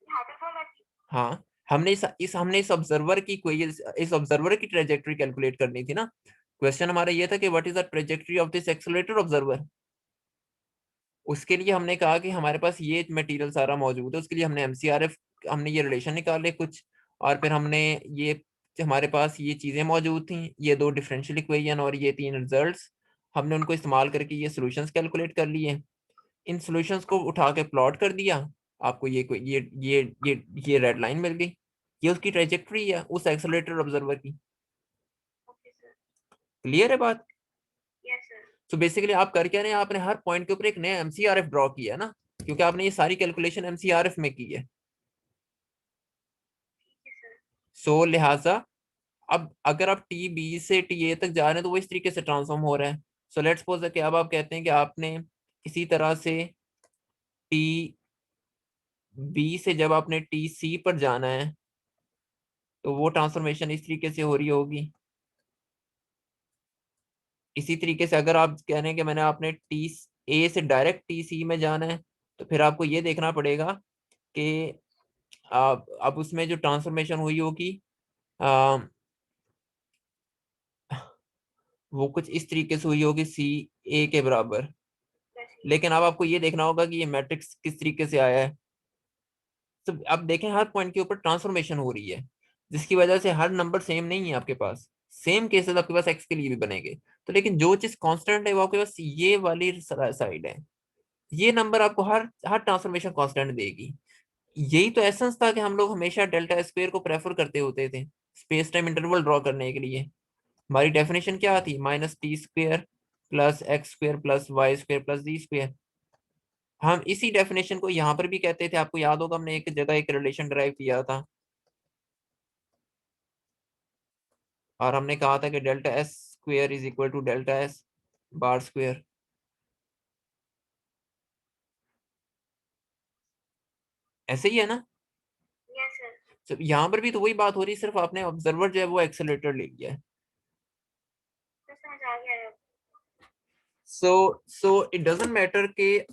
S2: यहाँ पे बोला कि
S1: हाँ, हमने इस ऑब्जर्वर की ट्रेजेक्टरी कैलकुलेट करनी थी ना। क्वेश्चन हमारा ये था कि what is the trajectory of this accelerated observer. उसके लिए हमने कहा कि हमारे पास ये मटेरियल सारा मौजूद है, उसके लिए हमने एमसीआरएफ, हमने ये रिलेशन निकाले कुछ, और फिर हमने ये हमारे पास ये चीजें मौजूद थी, ये दो डिफरेंशियल इक्वेशन और ये तीन रिजल्ट्स, हमने उनको इस्तेमाल करके ये सॉल्यूशंस कैलकुलेट कर लिए। इन सॉल्यूशंस को उठा के प्लॉट कर दिया, आपको ये रेड लाइन मिल गई। ये उसकी ट्रेजेक्टरी है उस एक्सेलरेटेड ऑब्जर्वर की।
S2: Okay sir.
S1: क्लियर है बात?
S2: Yes sir.
S1: तो बेसिकली आप कर क्या रहे हैं, आपने हर पॉइंट के ऊपर एक नया एमसीआरएफ ड्रॉ किया है ना, क्योंकि आपने ये सारी कैलकुलेशन एमसीआरएफ में की है।
S2: ठीक है सर।
S1: सो लिहाजा अब अगर आप टी बी से टी ए तक जा रहे हैं, तो वो इस तरीके से ट्रांसफॉर्म हो रहा है। सो लेट्स सपोज कि अब आप कहते हैं कि आपने इसी तरह से टी बी से जब आपने टी सी पर जाना है, तो वो ट्रांसफॉर्मेशन इस तरीके से हो रही होगी। इसी तरीके से अगर आप कह रहे हैं कि मैंने आपने टी ए से डायरेक्ट टी सी में जाना है, तो फिर आपको ये देखना पड़ेगा कि अब उसमें जो ट्रांसफॉर्मेशन हुई होगी आ, वो कुछ इस तरीके से हुई होगी सी ए के बराबर।
S2: बस ये।
S1: लेकिन अब आपको ये देखना होगा कि ये मैट्रिक्स किस तरीके से आया है। तो अब देखें, हर पॉइंट के ऊपर ट्रांसफॉर्मेशन हो रही है, जिसकी वजह से हर नंबर सेम नहीं है आपके पास। सेम केसेस आपके पास एक्स के लिए भी बनेंगे, तो लेकिन जो चीज कांस्टेंट है वो आपके पास ये वाली साइड है। ये नंबर आपको हर हर ट्रांसफॉर्मेशन कांस्टेंट देगी। यही तो एसेंस था कि हम लोग हमेशा डेल्टा स्क्वायर को प्रेफर करते होते थे स्पेस टाइम इंटरवल ड्रॉ करने के लिए। हमारी डेफिनेशन क्या थी, -t² plus x² plus y² plus z²। हम इसी डेफिनेशन को यहाँ पर भी कहते थे, आपको याद होगा हमने एक जगह एक रिलेशन ड्राइव किया था, और हमने कहा था कि delta s square is equal to delta s bar square. ऐसे ही है ना?
S2: Yes sir.
S1: तो यहाँ पर भी तो वही बात हो रही है, सिर्फ आपने ऑब्जर्वर जो है वो एक्सेलरेटर ले लिया है।
S2: तो समझ आ गया है।
S1: सो इट डजंट मैटर कि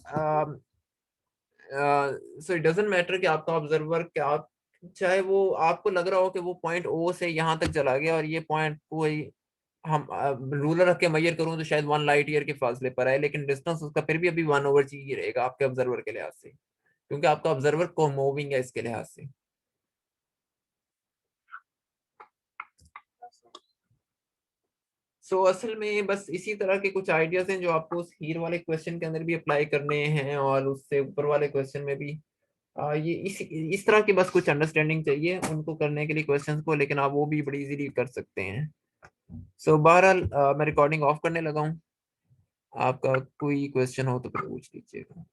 S1: सो इट डजंट मैटर कि आपका ऑब्जर्वर क्या, चाहे वो आपको लग रहा हो कि वो पॉइंट ओ से यहाँ तक चला गया, और ये पॉइंट कोई हम रूलर रख के मेजर करूं तो शायद 1 लाइट ईयर के फासले पर है, लेकिन डिस्टेंस उसका फिर भी अभी 1/g ही रहेगा आपके ऑब्जर्वर के लिहाज से, क्योंकि आपका ऑब्जर्वर को मूविंग है इसके लिहाज से। असल में बस इसी तरह के कुछ आइडियाज हैं जो आपको उस हीर वाले क्वेश्चन के अंदर भी अप्लाई करने हैं, और उससे ऊपर वाले क्वेश्चन में भी। ये इस तरह की बस कुछ अंडरस्टैंडिंग चाहिए उनको करने के लिए क्वेश्चंस को, लेकिन आप वो भी बड़ी इजीली कर सकते हैं। बहरहाल मैं रिकॉर्डिंग ऑफ करने लगा हूँ। आपका कोई क्वेश्चन हो तो फिर पूछ लीजिएगा।